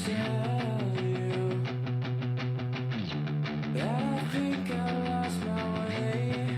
tell you that I think I lost my way.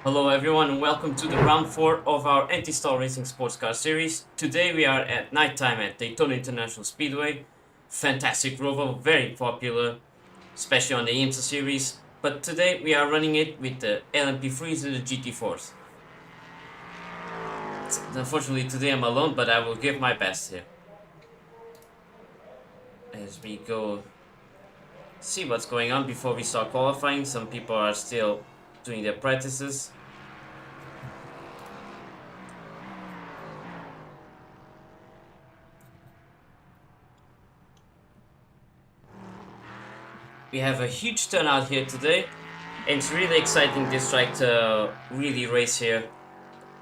Hello everyone and welcome to the round 4 of our anti-stall racing sports car series. Today we are at nighttime at Daytona International Speedway. Fantastic rover, very popular, especially on the IMSA series. But today we are running it with the LMP3s and the GT4s. Unfortunately today I'm alone, but I will give my best here. As we go see what's going on before we start qualifying. Some people are still doing their practices. We have a huge turnout here today, and it's really exciting this track to really race here.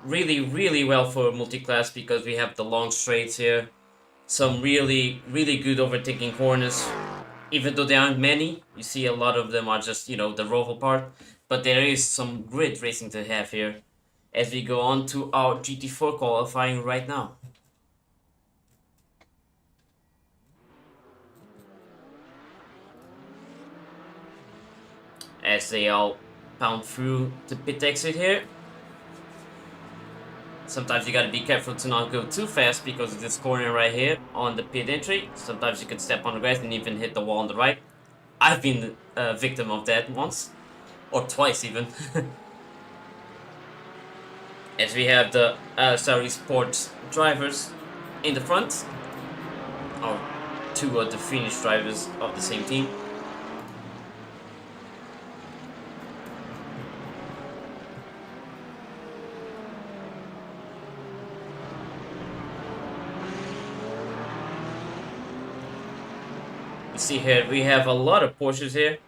Really well for multi-class because we have the long straights here, some really good overtaking corners. Even though there aren't many, you see a lot of them are just, the roval part, but there is some great racing to have here as we go on to our GT4 qualifying right now. As they all pound through the pit exit here. Sometimes you gotta be careful to not go too fast because of this corner right here on the pit entry. Sometimes you can step on the grass and even hit the wall on the right. I've been a victim of that once, or twice even. As we have the Saudi Sports drivers in the front, or two of the Finnish drivers of the same team. You see here, we have a lot of Porsches here,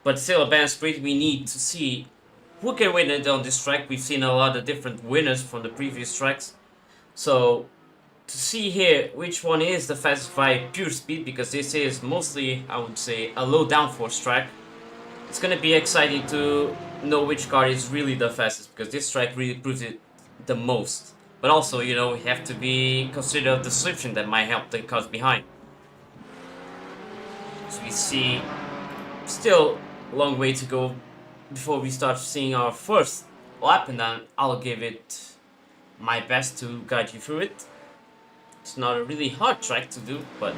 but still a balanced grid. We need to see who can win it on this track. We've seen a lot of different winners from the previous tracks. So, to see here which one is the fastest by pure speed, because this is mostly, I would say, a low downforce track. It's gonna be exciting to know which car is really the fastest, because this track really proves it the most. But also, we have to be considerate of the description that might help the cars behind. So we see still a long way to go before we start seeing our first lap, and then I'll give it my best to guide you through it. It's not a really hard track to do, but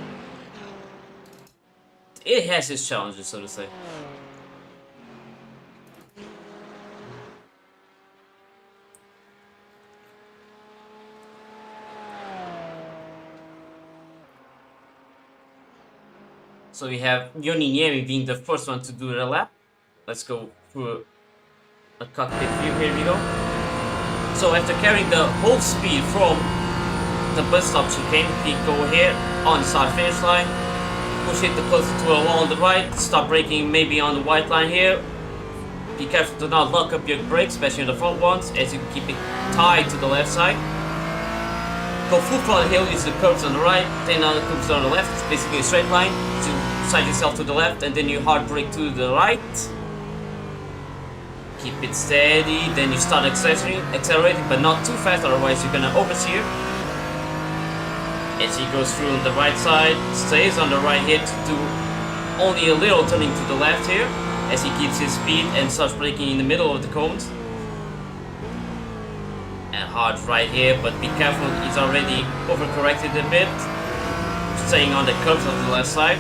it has its challenges, so to say. So we have Yoni Niemi being the first one to do the lap. Let's go through a cockpit view. Here we go. So after carrying the whole speed from the bus stop chicane, we go here on the start finish line. Push it closer to a wall on the right. Stop braking maybe on the white line here. Be careful to not lock up your brakes, especially the front ones, as you keep it tied to the left side. Go full throttle hill, use the curves on the right, then on the curves on the left. It's basically a straight line. To side yourself to the left, and then you hard brake to the right. Keep it steady, then you start accelerating, but not too fast, otherwise you're gonna oversteer. As he goes through on the right side, stays on the right here to do only a little turning to the left here, as he keeps his speed and starts braking in the middle of the cones. And hard right here, but be careful, he's already overcorrected a bit. Staying on the curves of the left side.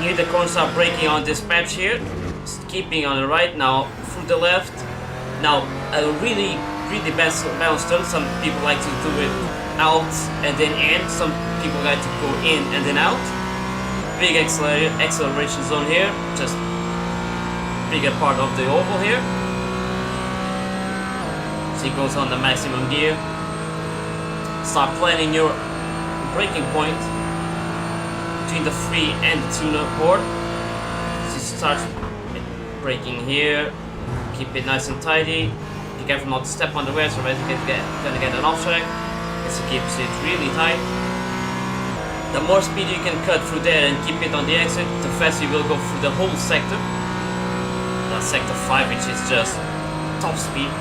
Here the corners are braking on this patch here. Keeping on the right now through the left. Now a really really balanced turn. Some people like to do it out and then in. Some people like to go in and then out. Big acceleration zone here, just bigger part of the oval here. So he goes on the maximum gear. Start planning your braking point between the free and the tuner board. So you start braking here. Keep it nice and tidy. Be careful not to step on the wedge, otherwise you're gonna get an off track. As he keeps it really tight. The more speed you can cut through there and keep it on the exit, the faster you will go through the whole sector. That's sector 5, which is just top speed.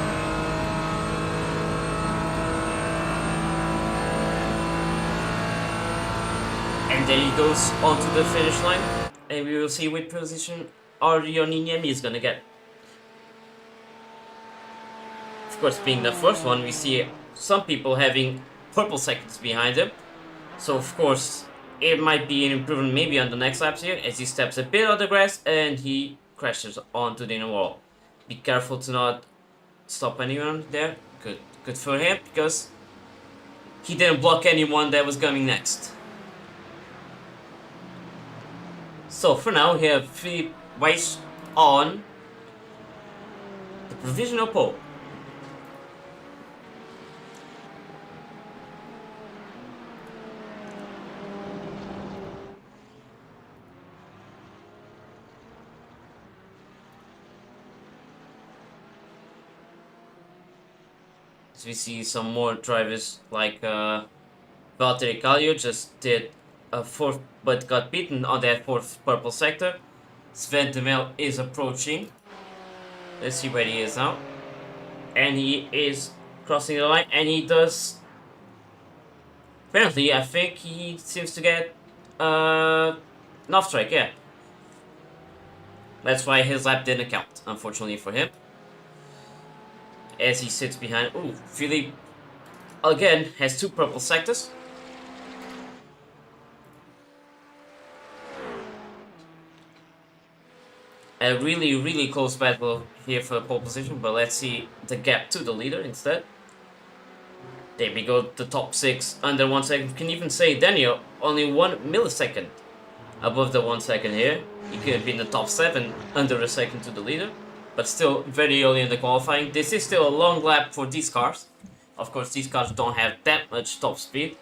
And there he goes onto the finish line. And we will see which position Arioniemi is gonna get. Of course, being the first one, we see some people having purple sectors behind him. So of course, it might be an improvement maybe on the next laps here, as he steps a bit on the grass and he crashes onto the inner wall. Be careful to not stop anyone there. Good for him, because he didn't block anyone that was coming next. So for now, we have Philippe Weiss on the provisional pole. So we see some more drivers like Valtteri Kallio just did a fourth but got beaten on that fourth purple sector. Sven de Mel is approaching. Let's see where he is now. And he is crossing the line, and he does. Apparently, I think he seems to get an off track, yeah. That's why his lap didn't count, unfortunately for him. As he sits behind. Ooh, Philippe again has two purple sectors. A really close battle here for pole position, but let's see the gap to the leader instead. There we go, the top 6 under 1 second. You can even say Daniel only 1 millisecond above the 1 second here. He could have been the top 7 under a second to the leader, but still very early in the qualifying. This is still a long lap for these cars. Of course, these cars don't have that much top speed.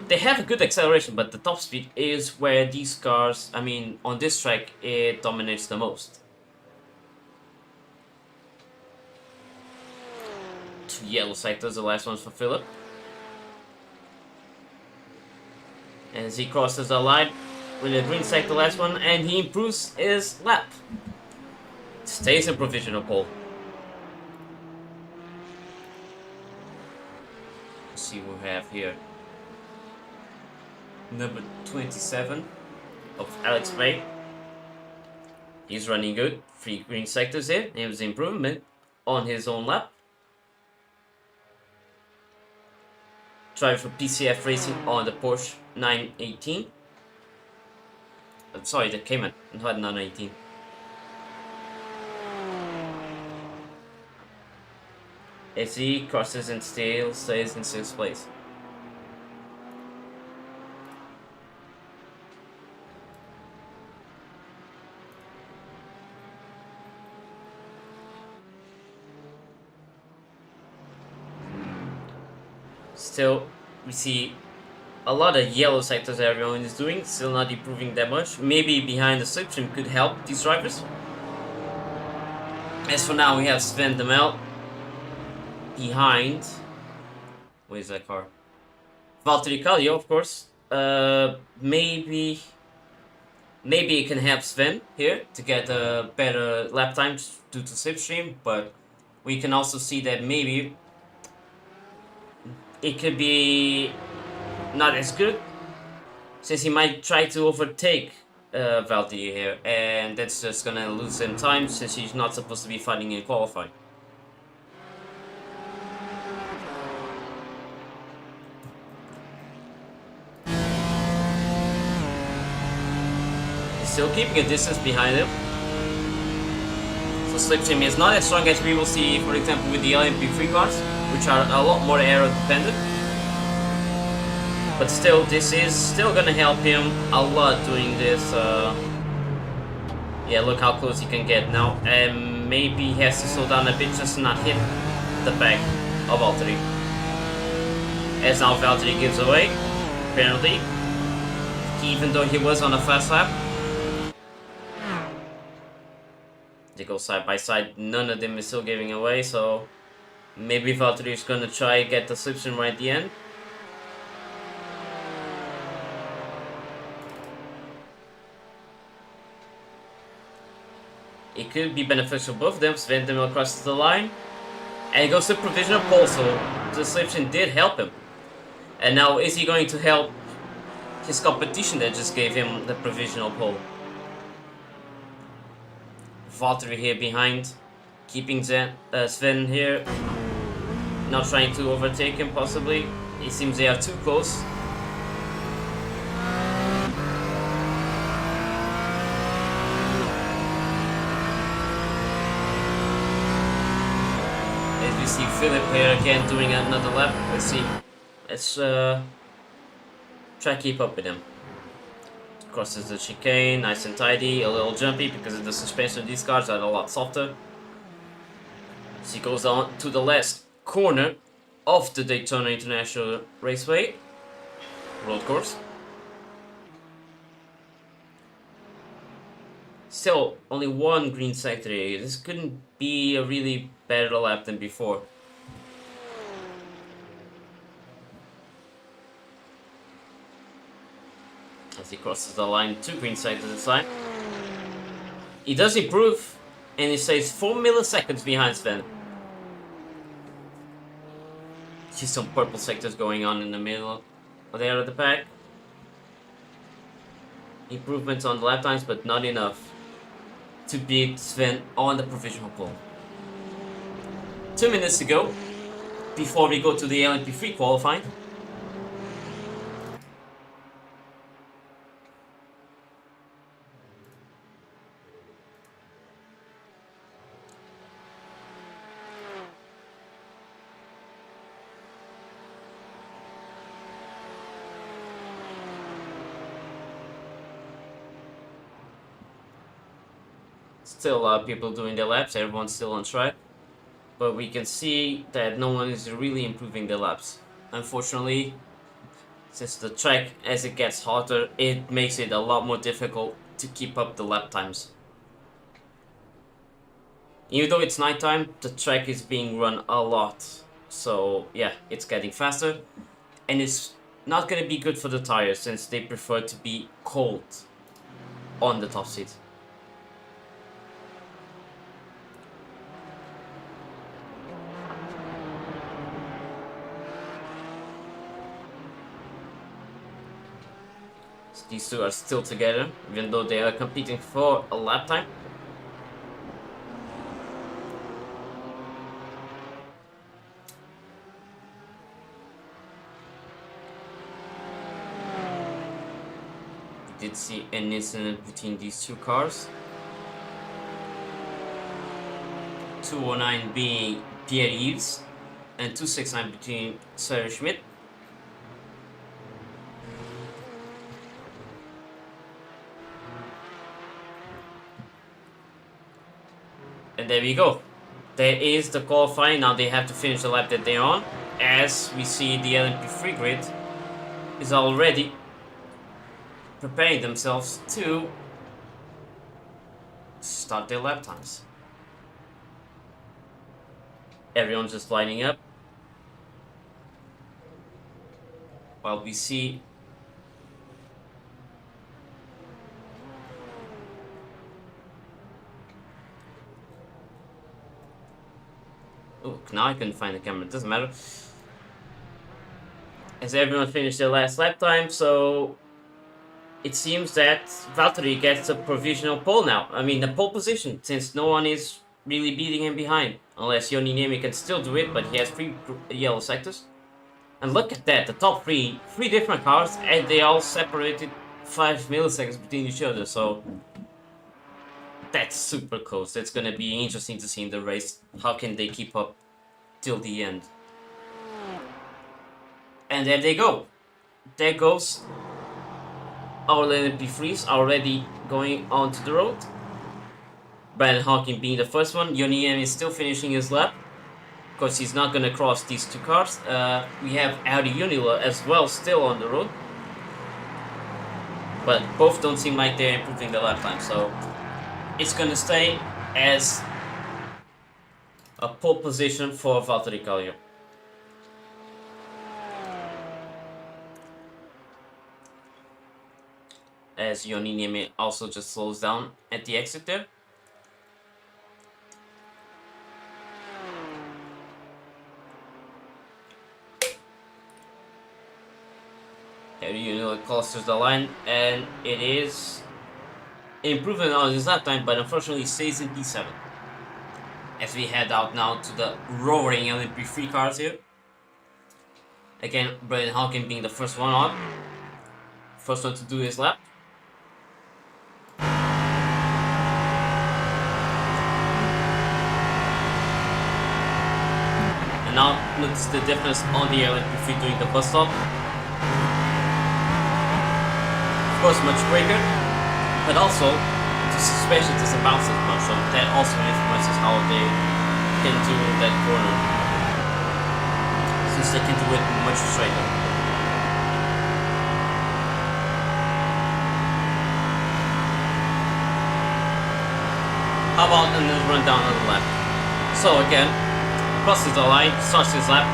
They have a good acceleration, but the top speed is where these cars, I mean, on this track, it dominates the most. 2 yellow sectors, the last one's for Philip. As he crosses the line with a green sector, last one, and he improves his lap. Stays in provisional pole. Let's see what we have here. Number 27 of Alex Bay. He's running good. 3 green sectors here. It was improvement on his own lap. Driver for PCF Racing on the Porsche 918. Sorry, the Cayman, not 918. As he crosses and still stays in 6th place. Still, we see a lot of yellow sectors everyone is doing, still not improving that much. Maybe behind the slipstream could help these drivers. As for now, we have Sven de Mel behind. Where's that car? Valtteri Kallio, of course. Maybe it can help Sven here to get a better lap time due to slipstream, but we can also see that maybe it could be not as good, since he might try to overtake Valtteri here, and that's just gonna lose him time since he's not supposed to be fighting in qualifying. He's still keeping a distance behind him, so slipstream is not as strong as we will see, for example, with the LMP3 cars, which are a lot more aero dependent. But still, this is still gonna help him a lot doing this. Yeah, look how close he can get now. And maybe he has to slow down a bit just to not hit the back of Valtteri. As now Valtteri gives away, apparently. Even though he was on a fast lap. They go side by side, none of them is still giving away, so maybe Valtteri is gonna try and get the slipstream right at the end. It could be beneficial both of them. Sven de Mil crosses the line. And he goes to provisional pole, so the slipstream did help him. And now is he going to help his competition that just gave him the provisional pole? Valtteri here behind, keeping Sven here, not trying to overtake him possibly. It seems they are too close. As we see Philip here again doing another lap. Let's see. Let's try to keep up with him. Crosses the chicane, nice and tidy, a little jumpy because of the suspension of these cars are a lot softer. As he goes on to the last corner of the Daytona International Raceway road course. Still, only one green sector here. This couldn't be a really better lap than before. As he crosses the line, 2 green sectors this time. He does improve, and he stays 4 milliseconds behind Sven. See some purple sectors going on in the middle there of the pack. Improvements on the lap times, but not enough to beat Sven on the provisional pole. 2 minutes to go before we go to the LMP3 qualifying. Still a lot of people doing their laps, everyone's still on track. But we can see that no one is really improving their laps. Unfortunately, since the track, as it gets hotter, it makes it a lot more difficult to keep up the lap times. Even though it's nighttime, the track is being run a lot. So yeah, it's getting faster. And it's not going to be good for the tires since they prefer to be cold on the top seat. These two are still together, even though they are competing for a lap time. We did see an incident between these two cars. 209 being Pierre-Yves and 269 between Sarah Schmidt. And there we go. There is the qualifying. Now they have to finish the lap that they're on. As we see the LMP3 grid is already preparing themselves to start their lap times. Everyone's just lining up. While we see oh, now I couldn't find the camera, it doesn't matter. As everyone finished their last lap time, so it seems that Valtteri gets a provisional pole now. I mean, the pole position, since no one is really beating him behind. Unless Joni Niemi can still do it, but he has 3 yellow sectors. And look at that, the top 3 different cars, and they all separated 5 milliseconds between each other, so That's super close. That's gonna be interesting to see in the race. How can they keep up till the end? And there they go. There goes our LMP3s already going onto the road. Brandon Hawking being the first one. Yoni is still finishing his lap. Of course, he's not gonna cross these two cars. We have Audi Unila as well, still on the road. But both don't seem like they're improving the lap time, so it's gonna stay as a pole position for Valtteri Kallio. As Yoni Niemi also just slows down at the exit there. Unila crosses the line, and it is improvement on his lap time, but unfortunately stays in P7. As we head out now to the roaring LMP3 cars here. Again, Brandon Hawking being the first one on. First one to do his lap. And now notice the difference on the LMP3 during the bus stop. Of course, much quicker, but also the suspension doesn't bounce as much, so that also influences how they can do that corner, since they can do it much straighter. How about another run down on the lap? So again, crosses the line, starts his lap,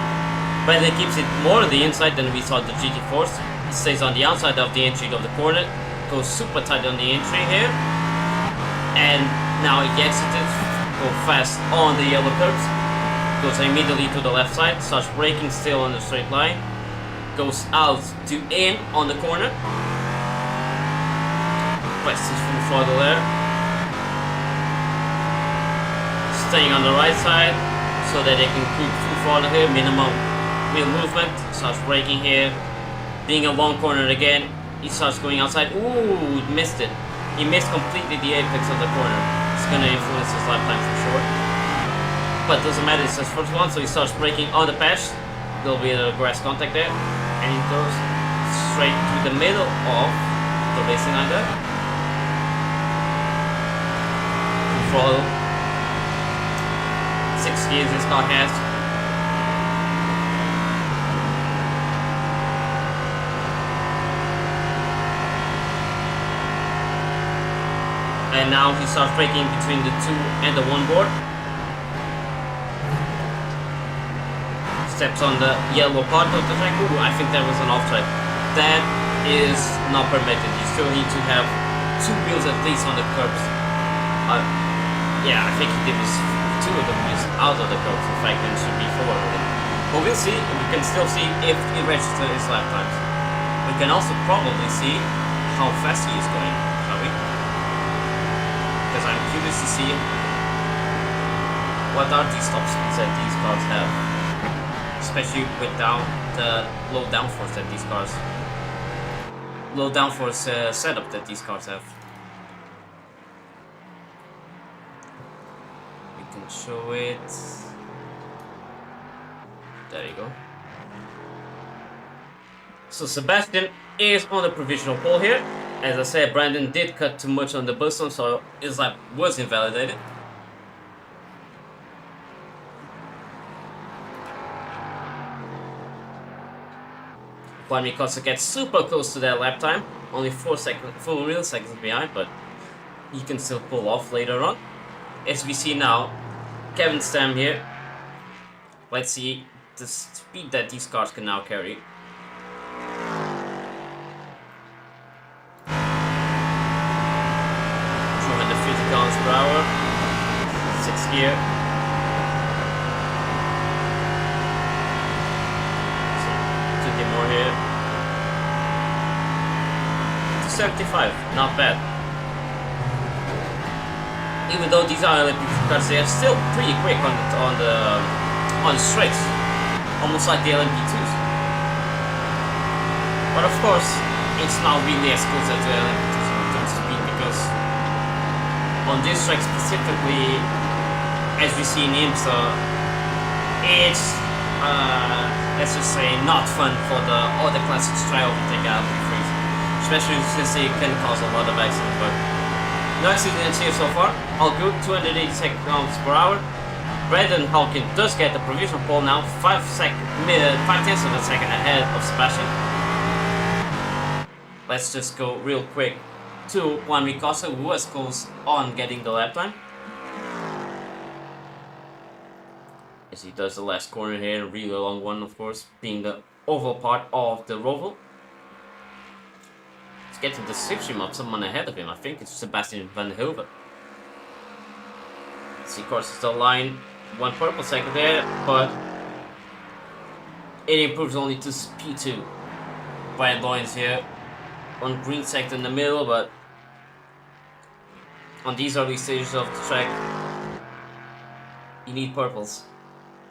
Brandon keeps it more on the inside than we saw the GT4s. He stays on the outside of the entry of the corner, goes super tight on the entry here, and now he exited, go fast on the yellow curves, goes immediately to the left side, starts braking still on the straight line, goes out to in on the corner, presses full throttle there, staying on the right side so that they can keep full throttle here, minimum wheel movement, starts braking here. Being a long corner again, he starts going outside. Ooh, missed it. He missed completely the apex of the corner. It's gonna influence his lap time for sure. But doesn't matter, it's his first one, so he starts braking on the patch. There'll be a grass contact there. And he goes straight to the middle of the racing line there. Throttle. 6 gears this car has. And now he starts braking between the 2 and the 1 board. Steps on the yellow part of the track. Ooh, I think that was an off track. That is not permitted. You still need to have 2 wheels at least on the curbs. Yeah, I think he did was 2 of the wheels out of the curbs. In fact, it should be 4 of them. But we'll see. We can still see if he registers his lap times. We can also probably see how fast he is going, shall we? Because I'm curious to see what are these top speeds that these cars have, especially without the low downforce that these cars, low downforce setup that these cars have. We can show it. There you go. So Sebastian is on the provisional pole here. As I said, Brandon did cut too much on the bus, so his lap was invalidated. Juan Micosa gets super close to that lap time, only 4 milliseconds behind, but he can still pull off later on. As we see now, Kevin Stam here. Let's see the speed that these cars can now carry. 250 kilometers per hour, 6th gear. So, 20 more here. 275, not bad. Even though these are LMP cars, they are still pretty quick on the straights, almost like the LMP2s. But of course, it's not really as close as the LMP2s in terms of speed, because on on this track specifically, as we see in IMSA, it's let's just say not fun for the other classes to try overtake out of freeze. Especially since it can cause a lot of accidents, but no accidents here so far. All good, 280 km per hour. Brandon Hawkins does get the provisional pole now, 5 tenths of a second ahead of Sebastian. Let's just go real quick to Juan Ricosta, who was close on getting the lap time. As he does the last corner here, a really long one, of course, being the oval part of the Roval. He's getting the slipstream of someone ahead of him. I think it's Sebastian van Hilve. He crosses the line, 1 purple second there, but it improves only to P2. Brian Loyens here on green sector in the middle, but on these early stages of the track, you need purples.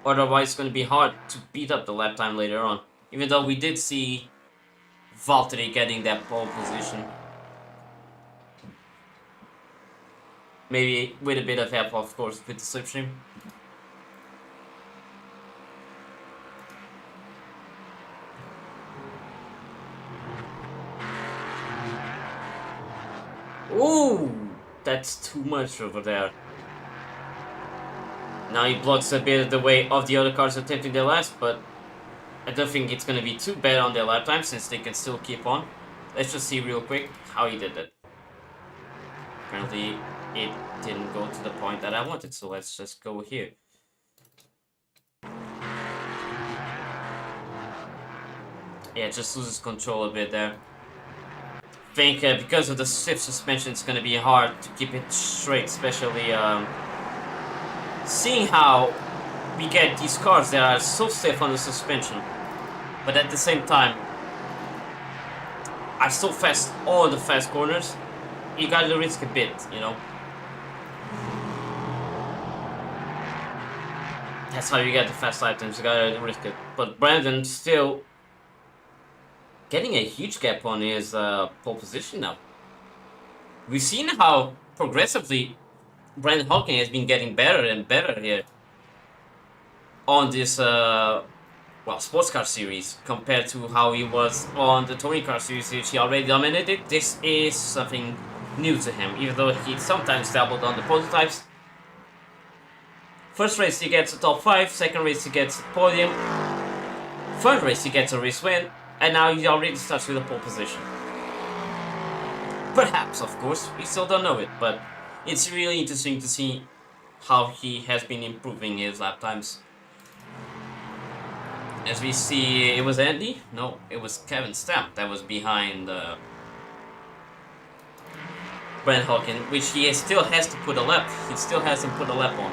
Otherwise, it's going to be hard to beat up the lap time later on. Even though we did see Valtteri getting that pole position. Maybe with a bit of help, of course, with the slipstream. Ooh, that's too much over there. Now he blocks a bit of the way of the other cars attempting their last, but I don't think it's going to be too bad on their lap time since they can still keep on. Let's just see real quick how he did that. Apparently it didn't go to the point that I wanted, so let's just go here. Yeah, just loses control a bit there. I think because of the stiff suspension, it's going to be hard to keep it straight, especially seeing how we get these cars that are so stiff on the suspension, but at the same time are so fast all the fast corners. You gotta risk a bit, you know. That's how you get the fast lap times, you gotta risk it. But Brandon still getting a huge gap on his pole position now. We've seen how progressively Brandon Hawkins has been getting better and better here on this sports car series compared to how he was on the touring car series, which he already dominated. This is something new to him, even though he sometimes dabbled on the prototypes. First race he gets a top 5, second race he gets a podium, third race he gets a race win, and now he already starts with a pole position. Perhaps, of course, we still don't know it, but it's really interesting to see how he has been improving his lap times. As we see, it was Andy? No, it was Kevin Stamp that was behind Brandon Hawkins, which he still has to put a lap. He still hasn't put a lap on.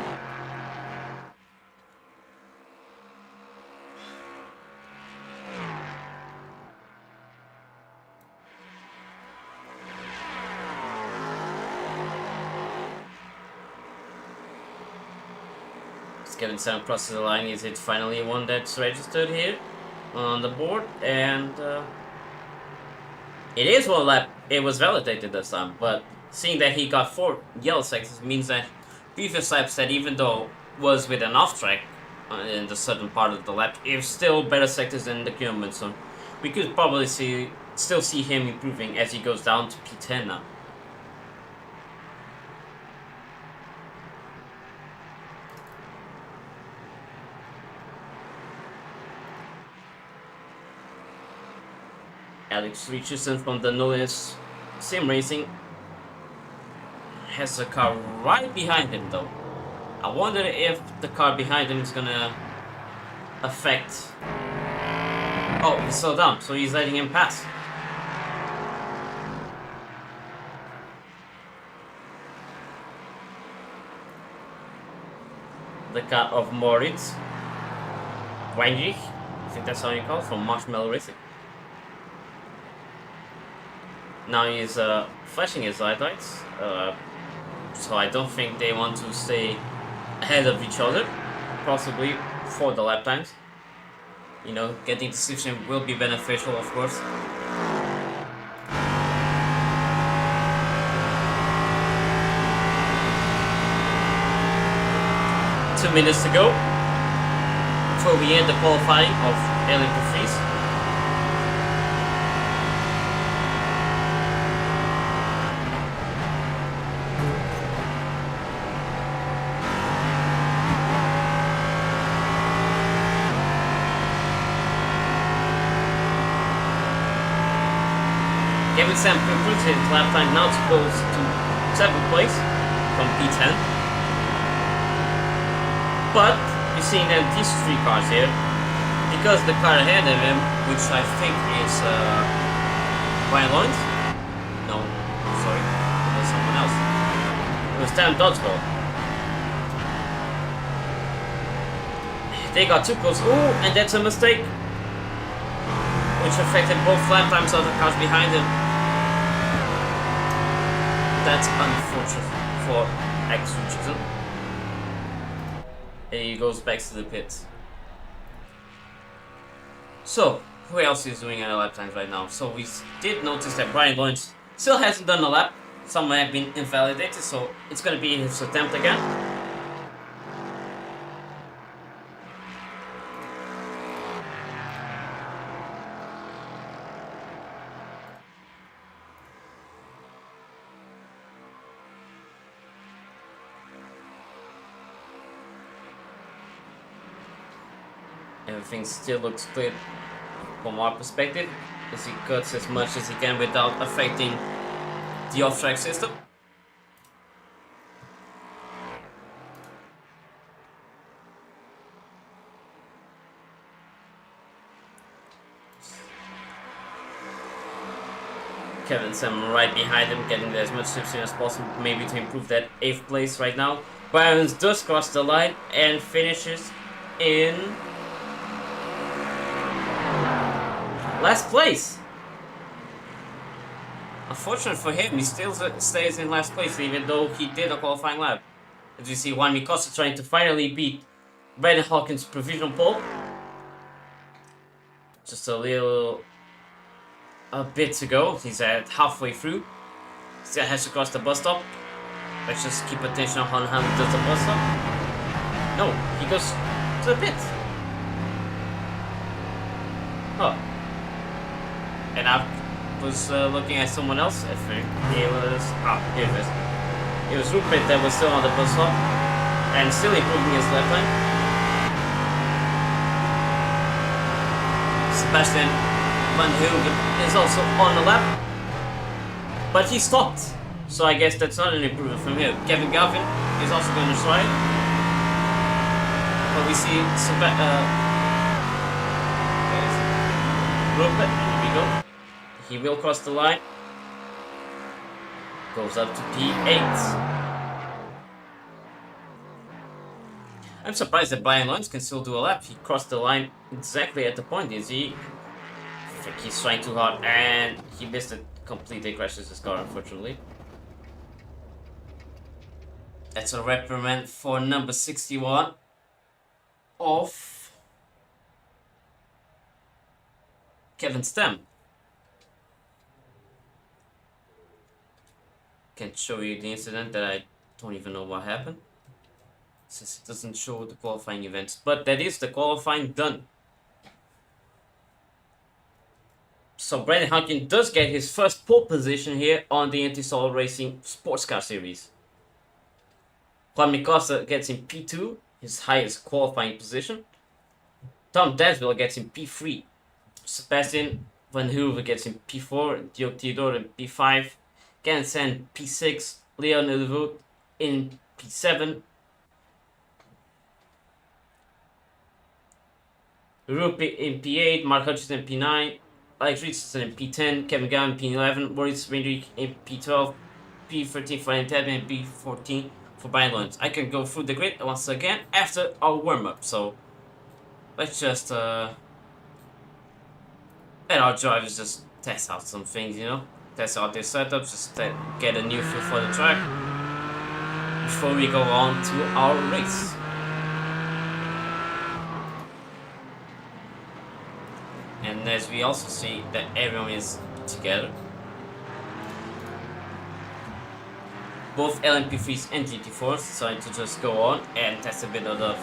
Kevin Sam crosses the line. Is it finally one that's registered here on the board? And it is one lap. It was validated this time, but seeing that he got 4 yellow sectors means that previous laps that even though was with an off track in the certain part of the lap, it's still better sectors than the incumbent. So we could probably still see him improving as he goes down to P10 now. Alex Richardson from the Knowles Sim Racing has a car right behind him though. I wonder if the car behind him is gonna affect... Oh, he slowed down, so he's letting him pass. The car of Moritz Weinrich, I think that's how you call it, from Marshmallow Racing. Now he's flashing his lights, so I don't think they want to stay ahead of each other, possibly for the lap times. You know, getting the slipstream will be beneficial, of course. 2 minutes to go before we end the qualifying of LMP3s. Kevin Sam improves his lap time now goes to 7th place from P10. But you're seeing then these 3 cars here, because the car ahead of him, which I think is Ryan Lawrence? No, sorry, it was someone else. It was Dan Dodgeball. They got too close. Ooh, and that's a mistake, which affected both lap times of the cars behind him. That's unfortunate for X Richardson. And he goes back to the pits. So, who else is doing any lap times right now? So we did notice that Brian Lawrence still hasn't done a lap. Some have been invalidated, so it's going to be his attempt again. Everything still looks clear from our perspective, as he cuts as much as he can without affecting the off-track system. Kevin Sam right behind him, getting as much slipstream as possible, maybe to improve that 8th place right now. Byron's does cross the line and finishes in last place. Unfortunate for him, he still stays in last place even though he did a qualifying lap. As you see, Juan Micosta trying to finally beat Brandon Hawkins' provisional pole. Just a bit to go. He's at halfway through. Still has to cross the bus stop. Let's just keep attention on how he does the bus stop. No, he goes to the pit. Huh. And I was looking at someone else. I think it was here it is. It was Rupert that was still on the bus stop and still improving his lap time. Sebastian Van Hilgen is also on the lap, but he stopped. So I guess that's not an improvement from here. Kevin Galvin is also going to try, but we see Rupert. Here we go. He will cross the line. Goes up to P8. I'm surprised that Brian Lawrence can still do a lap. He crossed the line exactly at the point, is he? I think he's trying too hard and he missed it completely, crashes his car unfortunately. That's a reprimand for number 61 of Kevin Stem. Can show you the incident that I don't even know what happened, since it doesn't show the qualifying events, but that is the qualifying done. So Brandon Hawkins does get his first pole position here on the Anti-Stall Racing Sports Car Series. Juan Micosta gets in P2, his highest qualifying position. Tom Desville gets in P3. Sebastian Van Hoover gets in P4, Diogo Theodore in P5. Ken Sen P6, Leon Ullevoet in P7. Rupi in P8, Mark Hutchinson in P9, Alex Richardson in P10, Kevin Gowan in P11, Maurice Rendrick in P12, P13 for Ted and P14 for Brian Lawrence. I can go through the grid once again after our warm-up, so let's just let our drivers just test out some things, you know? Test out their setups, just get a new feel for the track before we go on to our race. And as we also see that everyone is together. both LMP3s and GT4s, decided to just go on and test a bit of the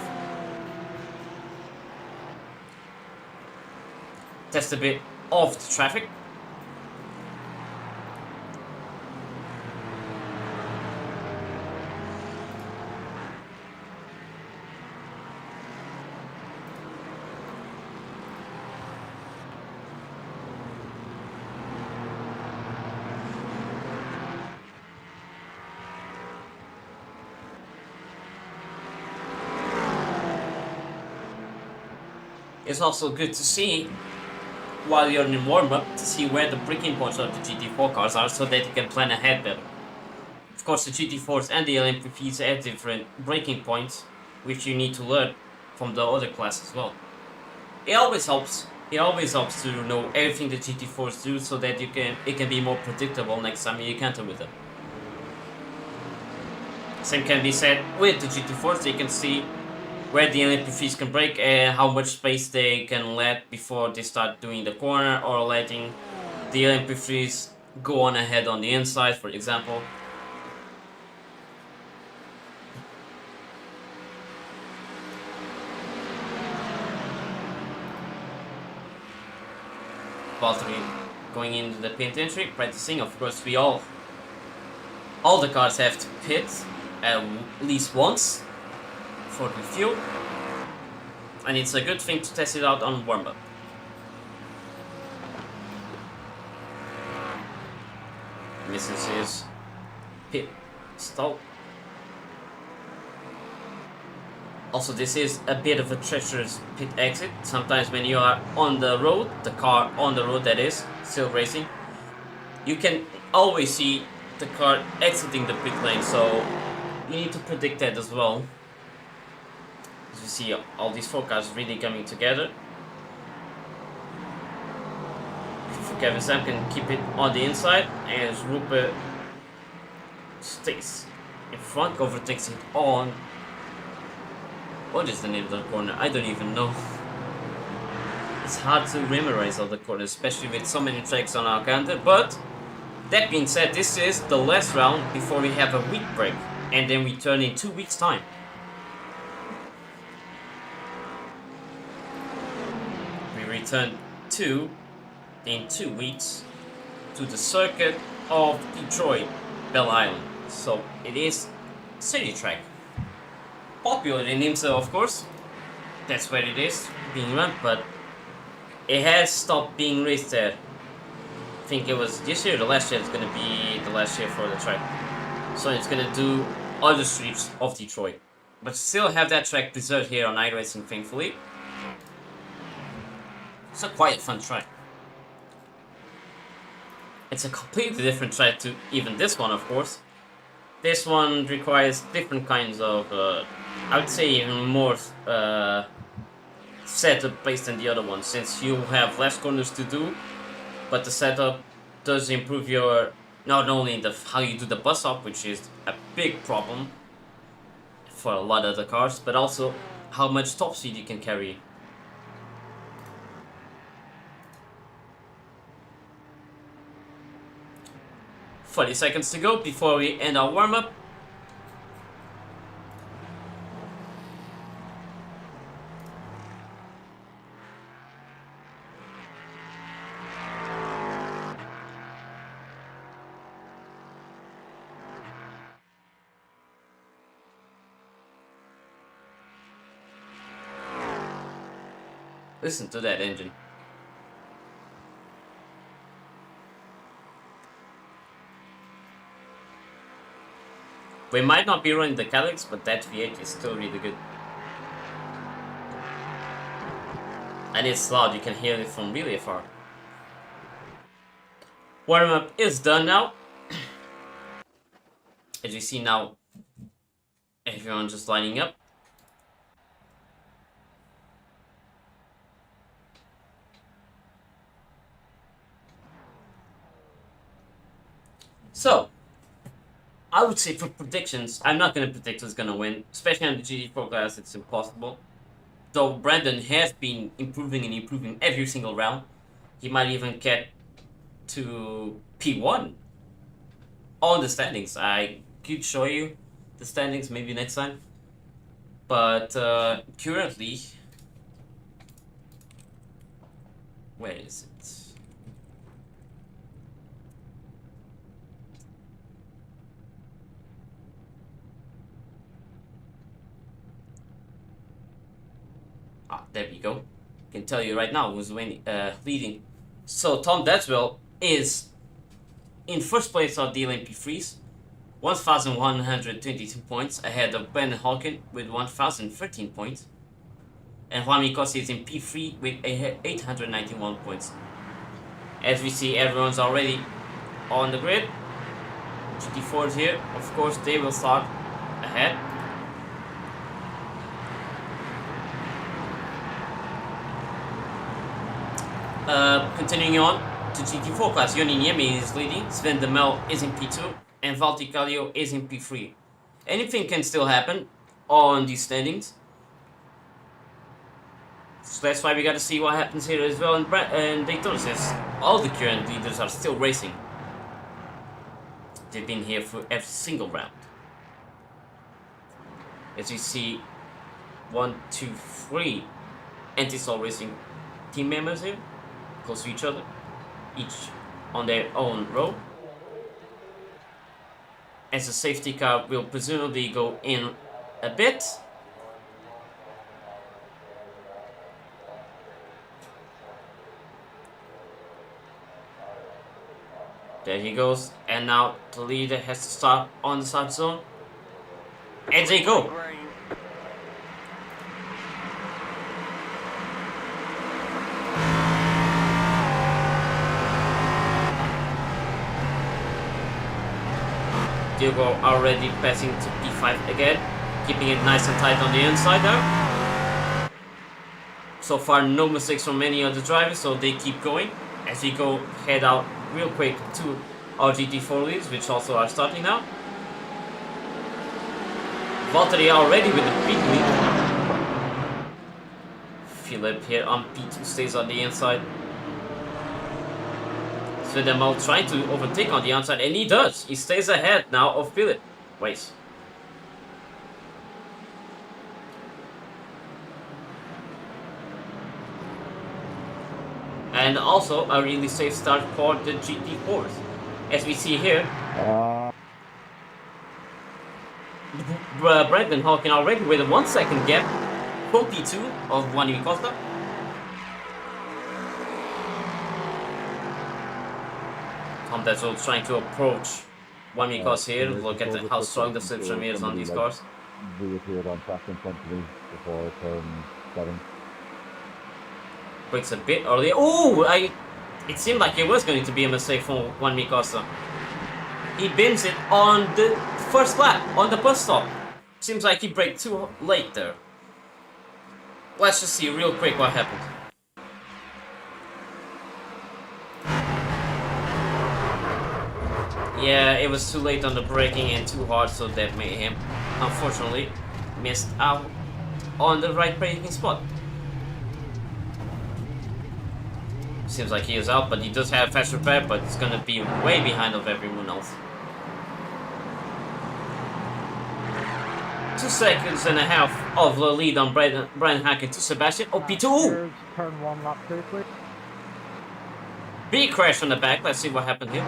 traffic. It's also good to see while you're in warm-up to see where the braking points of the GT4 cars are so that you can plan ahead better. Of course, the GT4s and the LMP3s have different braking points, which you need to learn from the other class as well. It always helps. It always helps to know everything the GT4s do so that it can be more predictable next time you encounter with them. Same can be said with the GT4s. You can see where the LMP3s can brake and how much space they can let before they start doing the corner, or letting the LMP3s go on ahead on the inside, for example. Valtteri going into the pit entry, practicing. Of course, all the cars have to pit at least once for the fuel, and it's a good thing to test it out on warm-up. Misses his pit stall. Also, this is a bit of a treacherous pit exit. Sometimes when you are on the road, the car on the road that is, still racing, you can always see the car exiting the pit lane, so you need to predict that as well. As you see all these four cars really coming together. Kevin Sam can keep it on the inside, as Rupert stays in front, overtakes it on... What is the name of the corner? I don't even know. It's hard to memorize all the corners, especially with so many tracks on our calendar. But that being said, this is the last round before we have a week break, and then we turn in 2 weeks' time. We return in 2 weeks to the circuit of Detroit, Belle Island. So it is city track. Popular in IMSA, of course. That's where it is being run, but it has stopped being raced there. I think it was this year, the last year. It's gonna be the last year for the track. So it's gonna do other streets of Detroit, but still have that track preserved here on iRacing, thankfully. It's a quite fun track. It's a completely different track to even this one, of course. This one requires different kinds of, I would say even more setup based than the other one, since you have less corners to do, but the setup does improve your, not only how you do the bus up, which is a big problem for a lot of the cars, but also how much top speed you can carry. "40 seconds to go before we end our warm-up. Listen to that engine. We might not be running the Calyx, but that V8 is still really good. And it's loud, you can hear it from really far. Warm-up is done now. As you see now, everyone just lining up. So, I would say for predictions, I'm not going to predict who's going to win, especially on the GT4 class, it's impossible. Though Brandon has been improving and improving every single round. He might even get to P1 on the standings. I could show you the standings maybe next time. But currently, where is it? Ah, there we go. Can tell you right now who's winning, leading. So Tom Dadswell is in first place of the LMP3s, 1,122 points, ahead of Ben Hawken with 1,013 points. And Juan Micos is in P3 with 891 points. As we see, everyone's already on the grid. GT4 is here. Of course, they will start ahead. Continuing on to GT4 class, Yoni Niemi is leading, Sven de Mel is in P2, and Valti Kallio is in P3. Anything can still happen on these standings. So that's why we gotta see what happens here as well. And Daytona says all the current leaders are still racing. They've been here for every single round. As you see, 1, 2, 3 anti-stall racing team members here, close to each other, each on their own row. As the safety car will presumably go in a bit. There he goes, and now the leader has to start on the start zone. And they go. Diogo already passing to P5 again, keeping it nice and tight on the inside there. So far, no mistakes from any of the drivers, so they keep going as we go head out real quick to our GT4 leads, which also are starting now. Valtteri already with the pit lead. Philip here on P2 stays on the inside. Svedemel trying to overtake on the outside, and he does. He stays ahead now of Philip. Wait. And also a really safe start for the GT4s. As we see here, Brandon Hawken already with a 1 second gap from P2 of Juan Costa. Tom Dadswell trying to approach Juan Costa here. Look at how strong the slipstream is on these cars. Reappeared on track in front of me before starting. Breaks a bit early. Oh, it seemed like it was going to be a mistake from Juan Costa. He bins it on the first lap, on the bus stop. Seems like he braked too late there. Let's just see real quick what happened. Yeah, it was too late on the braking and too hard, so that made him, unfortunately, missed out on the right braking spot. Seems like he is out, but he does have fast repair, but it's gonna be way behind of everyone else. 2 seconds and a half of the lead on Brian Hackett to Sebastian. Oh, P2! Turn 1 lap quickly. Big crash on the back. Let's see what happened here.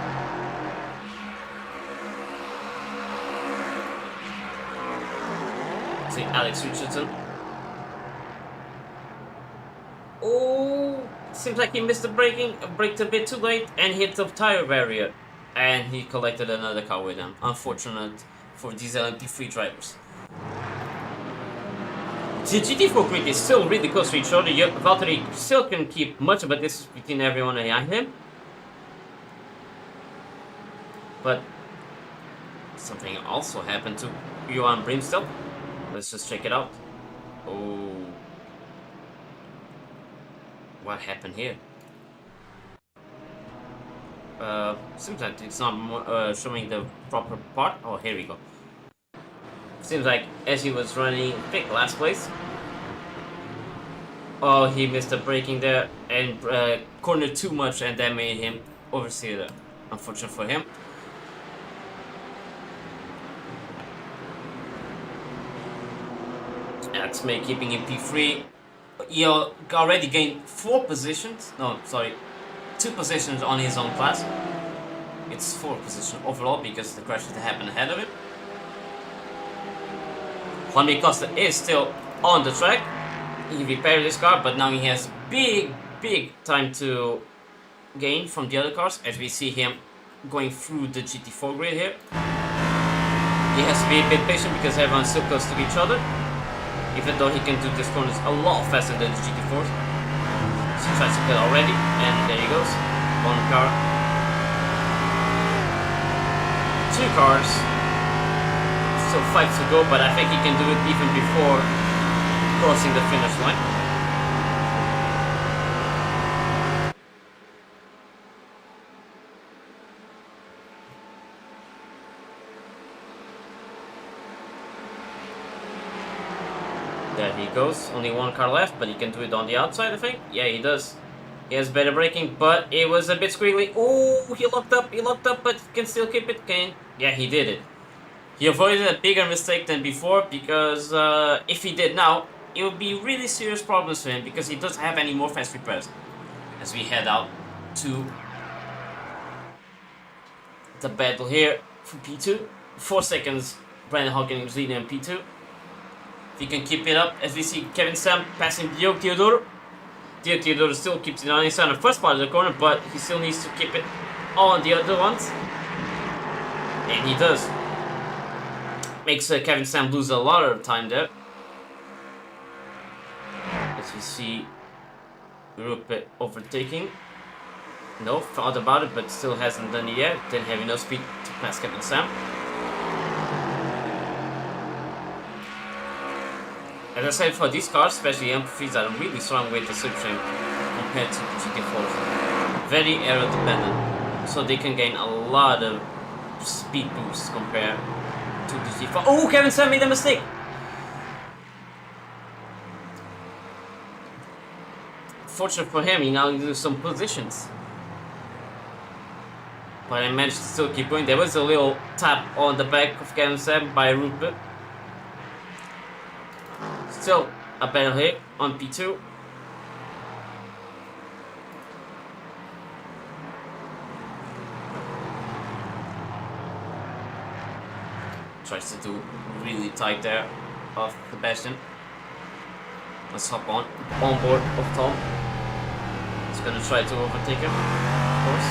See Alex Richardson. Oh, seems like he missed the braking, braked a bit too late, and hit the tire barrier. And he collected another car with him. Unfortunate for these LMP3 drivers. The GT4 grid is still really close to each other. Valtteri still can keep much of a distance between everyone behind him. But something also happened to Johan Brimstel. Let's just check it out. Oh. What happened here? Seems like it's not showing the proper part. Oh, here we go. Seems like as he was running, pick last place. Oh, he missed the braking there and cornered too much, and that made him oversteer there. Unfortunate for him. That's me keeping in P3. He already gained 4 positions. No, sorry, 2 positions on his own class. It's 4 positions overall because the crash that happened ahead of him. Juan Costa is still on the track. He repaired his car, but now he has big time to gain from the other cars, as we see him going through the GT4 grid here. He has to be a bit patient because everyone's so close to each other, even though he can do these corners a lot faster than the GT4s. So he tries to pit already, and there he goes. One car. 2 cars. Still 5 to go, but I think he can do it even before crossing the finish line. There he goes. Only 1 car left, but he can do it on the outside, I think. Yeah, he does. He has better braking, but it was a bit squiggly. Oh, he locked up, but can still keep it. Yeah, he did it. He avoided a bigger mistake than before, because if he did now, it would be really serious problems for him, because he doesn't have any more fast repairs. As we head out to the battle here for P2. 4 seconds, Brandon Hawkins is leading in P2. If he can keep it up, as we see Kevin Sam passing Diogo Teodoro. Diogo Teodoro still keeps it on his side on the first part of the corner, but he still needs to keep it on the other ones. And he does. Makes Kevin Sam lose a lot of time there. As we see Rupert overtaking. No, thought about it, but still hasn't done it yet. Didn't have enough speed to pass Kevin Sam. As I said, for these cars, especially MP3s, are really strong with the slipstream compared to GT4s. Very aero dependent, so they can gain a lot of speed boosts compared to the GT4. Oh, Kevin Sam made a mistake! Fortunate for him, he now loses some positions. But I managed to still keep going. There was a little tap on the back of Kevin Sam by Rupert. Still a battle here on P2. Tries to do really tight there off Sebastian. Let's hop on board of Tom. He's gonna try to overtake him, of course.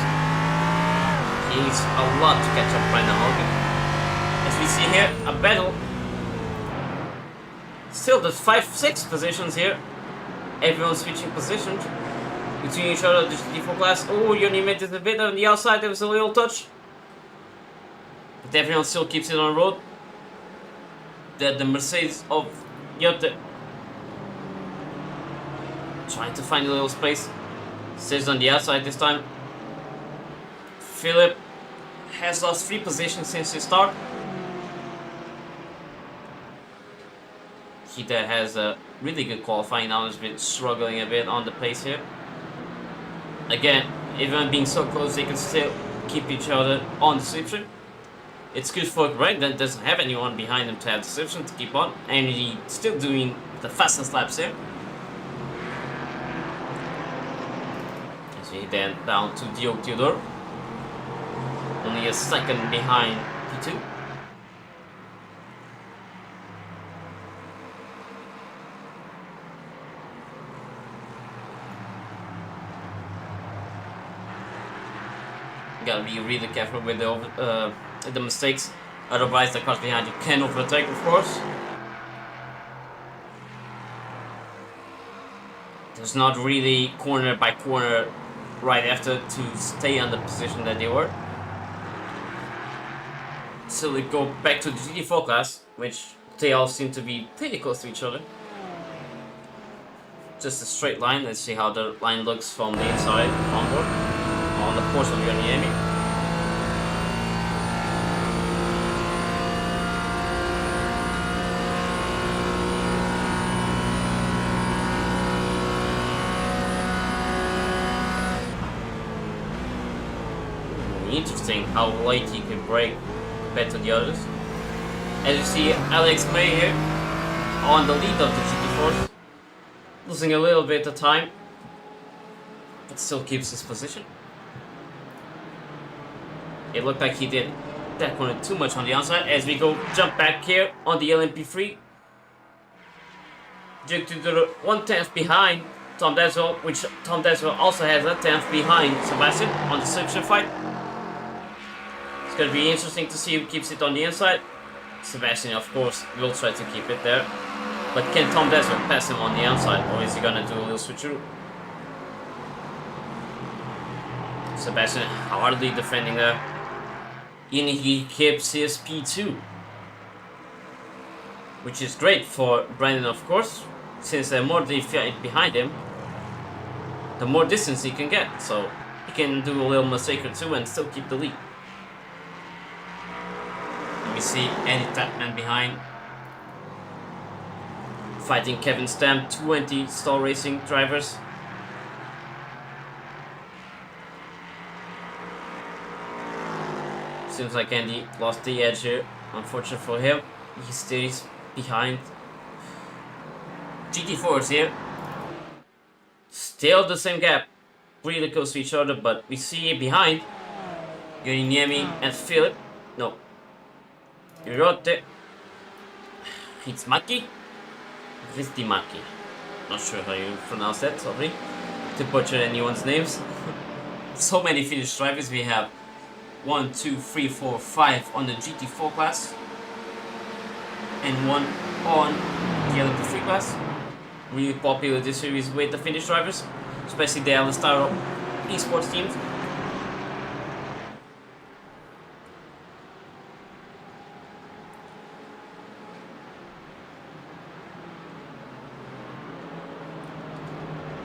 He needs a lot to catch up Brandon Hogan. As we see here, a battle. Still, there's 5-6 positions here. Everyone's switching positions between each other. The GT4 class. Oh, Yoni made it a bit on the outside. There was a little touch, but everyone still keeps it on the road. The Mercedes of Jotte trying to find a little space. Stays on the outside this time. Philip has lost 3 positions since his start. He has a really good qualifying now. He's been struggling a bit on the pace here. Again, even being so close, they can still keep each other on the slipstream. It's good for Greg that doesn't have anyone behind him to have the slipstream to keep on, and he's still doing the fastest laps here. As we then down to Diogo Teodoro, only a second behind P2. Gotta be really careful with the mistakes, otherwise the cars behind you can overtake, of course. There's not really corner by corner right after to stay on the position that they were. So we go back to the GT4 class, which they all seem to be pretty close to each other. Just a straight line. Let's see how the line looks from the inside onboard on the Porsche of Miami. Interesting how late he can brake compared to the others. As you see, Alex May here, on the lead of the GT4s, losing a little bit of time, but still keeps his position. It looked like he did that corner too much on the outside as we go jump back here on the LMP3. Due to the 1/10 behind Tom Deswell, which Tom Deswell also has a 10th behind Sebastian on the section fight. It's going to be interesting to see who keeps it on the inside. Sebastian, of course, will try to keep it there. But can Tom Deswell pass him on the outside, or is he going to do a little switcheroo? Sebastian hardly defending there. And he keeps his P2. Which is great for Brandon, of course, since the more they fight behind him, the more distance he can get. So he can do a little mistake or two and still keep the lead. We see Andy Tapman behind, fighting Kevin Stamp, 20 stall racing drivers. Seems like Andy lost the edge here. Unfortunate for him, he stays behind. GT4s here, still the same gap, really close to each other, but we see behind Yoniemi and Philip. No, Hirote Hitsmaki, Vistimaki. Not sure how you pronounce that. Sorry to butcher anyone's names. So many Finnish drivers. We have 1, 2, 3, 4, 5 on the GT4 class, and 1 on the LMP3 class. Really popular this series with the Finnish drivers, especially the Alistaro esports teams.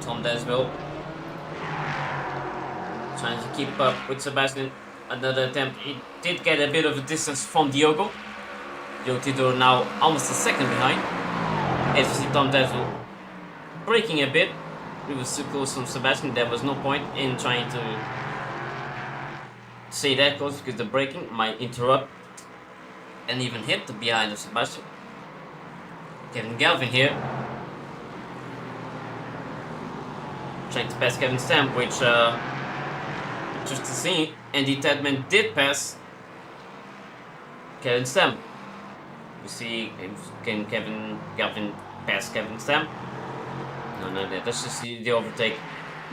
Tom Desville trying to keep up with Sebastian. Another attempt. He did get a bit of a distance from Diogo. Diogo Tidor now almost a second behind. As you see Tom Desville braking a bit. He was too close from Sebastian. There was no point in trying to stay that close because the braking might interrupt and even hit the behind of Sebastian. Kevin Galvin here, trying to pass Kevin Stamp, which just to see, Andy Tedman did pass Kevin Stamp. We see, can Kevin Galvin pass Kevin Stamp? No, that's just the overtake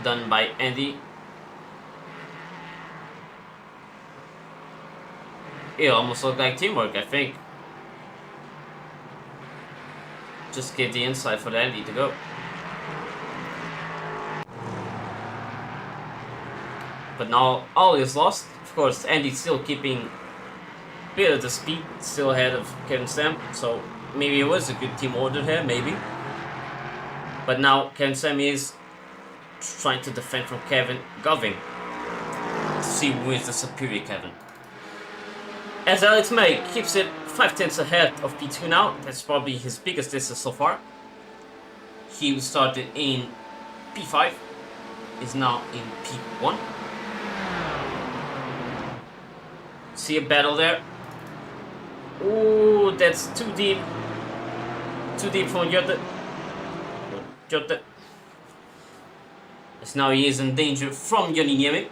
done by Andy. It almost looked like teamwork, I think. Just give the inside for Andy to go. But now all is lost. Of course, Andy's still keeping a bit of the speed, still ahead of Kevin Stamp. So maybe it was a good team order here, maybe. But now Kevin Stamp is trying to defend from Kevin Goving to see who is the superior Kevin. As Alex May keeps it 5/10 ahead of P2 now. That's probably his biggest distance so far. He started in P5, is now in P1. See a battle there. Ooh, that's too deep. Too deep for Jota. Jota. As now he is in danger from Joni Niemi.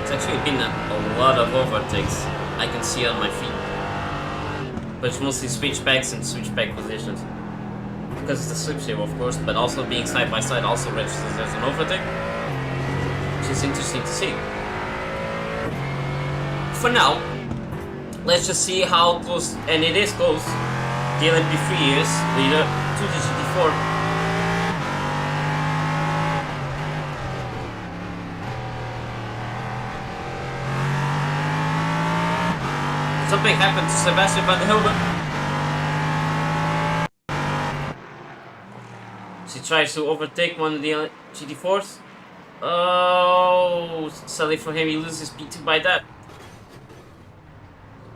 It's actually been a lot of overtakes I can see on my feet. But it's mostly switchbacks and switchback positions. Because it's the slip shape, of course, but also being side by side also registers as an overtake. Which is interesting to see. For now, let's just see how close, and it is close, the LMP3 is leader to the GT4. Something happened to Sebastian van der Hilden. She tries to overtake one of the GT4s. Oh, sadly for him, he loses P2 by that.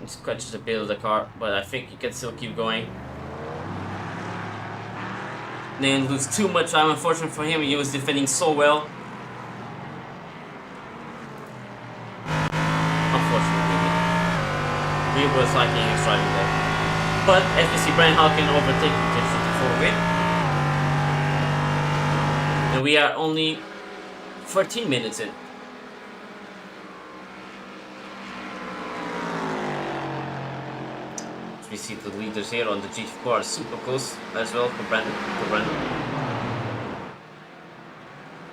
He scratches a bit of the car, but I think he can still keep going. Didn't lose too much time. Unfortunately for him, he was defending so well. Unfortunately, he was liking his driving there. But as we see, Brian Halkin overtaking the GT4 win. And we are only 14 minutes in. We see the leaders here on the GT4 are super close as well for Brandon.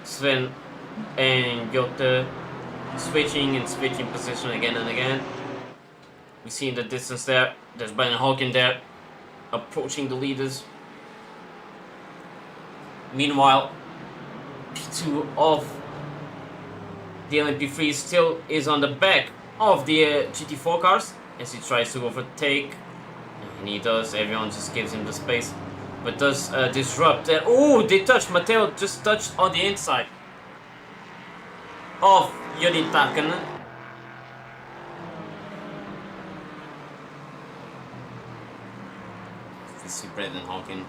Sven and Jota switching position again and again. We see in the distance there's Brian Halkin there approaching the leaders. Meanwhile, P2 of the LMP3 still is on the back of the GT4 cars as he tries to overtake. And he does, everyone just gives him the space. But does disrupt that. Oh, they touched. Matteo just touched on the inside of Joni Takkanen. We see Brendan Halkin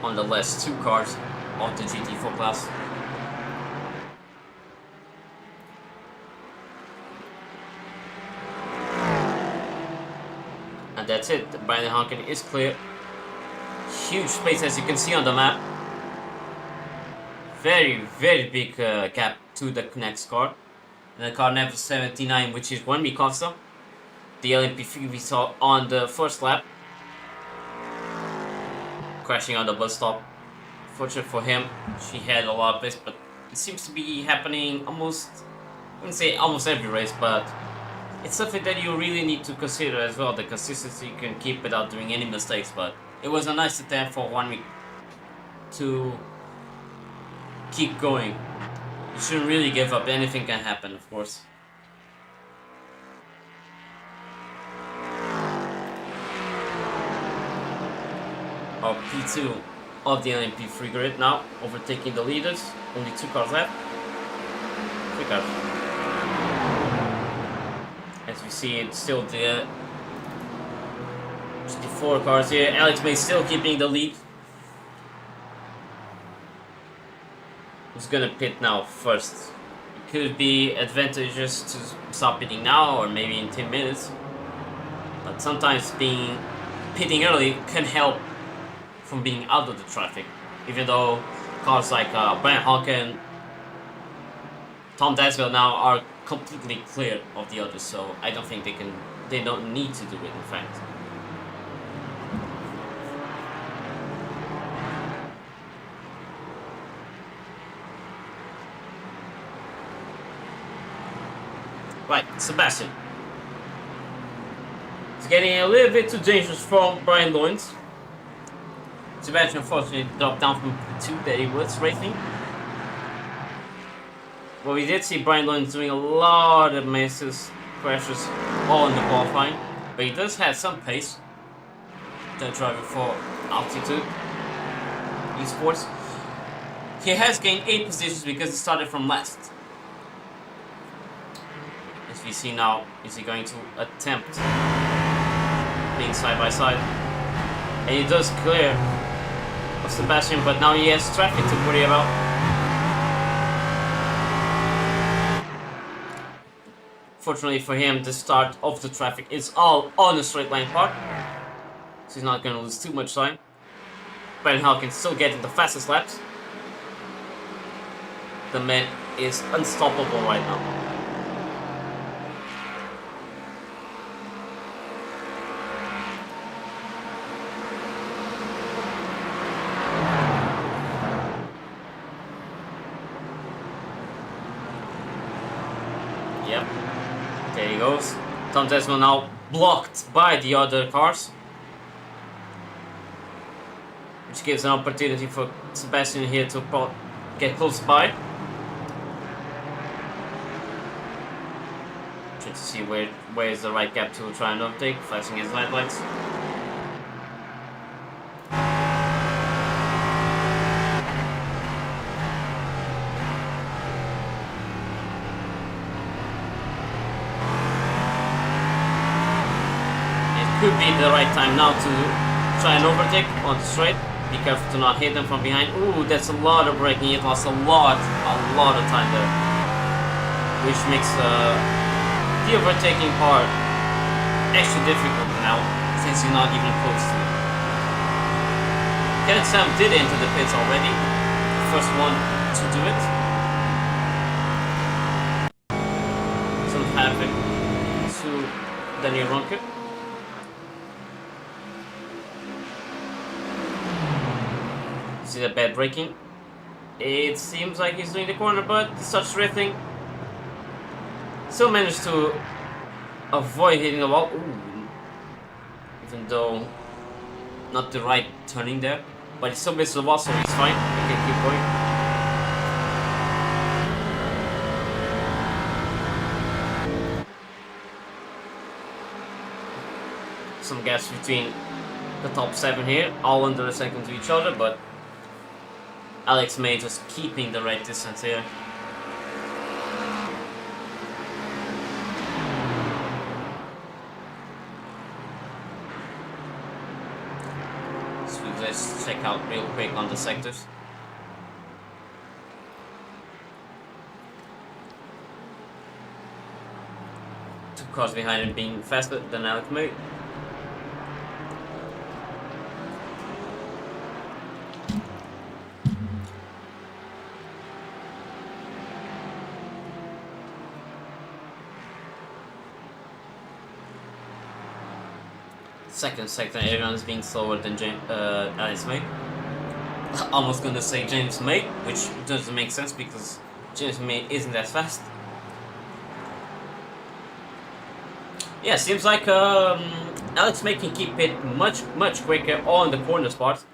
on the last two cars of the GT4 class. And that's it. Brian Halkin is clear. Huge space as you can see on the map. Very, very big gap to the next car. And the car number 79, which is Juan Micosta. The LMP3 we saw on the first lap. Crashing on the bus stop. Fortunate for him, she had a lot of this, but it seems to be happening almost, I wouldn't say almost every race, but it's something that you really need to consider as well. The consistency you can keep without doing any mistakes, but it was a nice attempt for 1 week to keep going. You shouldn't really give up. Anything can happen, of course. Our P2 of the LMP3 grid now, overtaking the leaders. Only 2 cars left. 3 cars. As we see, it's still the 4 cars here. Alex May still keeping the lead. Who's gonna pit now first? It could be advantageous to stop pitting now or maybe in 10 minutes. But sometimes pitting early can help from being out of the traffic. Even though cars like Brian Halkin, Tom Daswell now are completely clear of the others, so I don't think they don't need to do it, in fact. Right, Sebastian. It's getting a little bit too dangerous from Brian Lawrence. Sebastian unfortunately dropped down from P2 that he was racing. Well, we did see Brian Lawrence doing a lot of misses, crashes all in the qualifying, but he does have some pace. The driver for Altitude Esports. He has gained 8 positions because he started from last. As we see now, is he going to attempt being side by side? And he does clear of Sebastian, but now he has traffic to worry about. Fortunately for him, the start of the traffic is all on the straight line part, so he's not going to lose too much time. Brian Halkin still getting the fastest laps. The man is unstoppable right now. Yep. There he goes. Tom Desmond now blocked by the other cars, which gives an opportunity for Sebastian here to get close by. Trying to see where is the right gap to try and overtake, flashing his headlights. Could be the right time now to try and overtake on the straight. Be careful to not hit them from behind. Ooh, that's a lot of braking. It lost a lot of time there. Which makes the overtaking part extra difficult now, since you're not even close to it. Ken and Sam did enter the pits already. First one to do it. Some havoc to Daniel Ronke. See the bad braking. It seems like he's doing the corner, but he starts drifting. Still managed to avoid hitting the wall. Ooh. Even though not the right turning there. But he still missed the wall, so he's fine. He can keep going. Some gaps between the top 7 here, all under a second to each other, but Alex May just keeping the right distance here. So let's check out real quick on the sectors. Two cars behind him being faster than Alex May. Second sector, everyone's being slower than Alex May. Almost gonna say James May, which doesn't make sense because James May isn't that fast. Yeah, seems like Alex May can keep it much quicker on the corner spot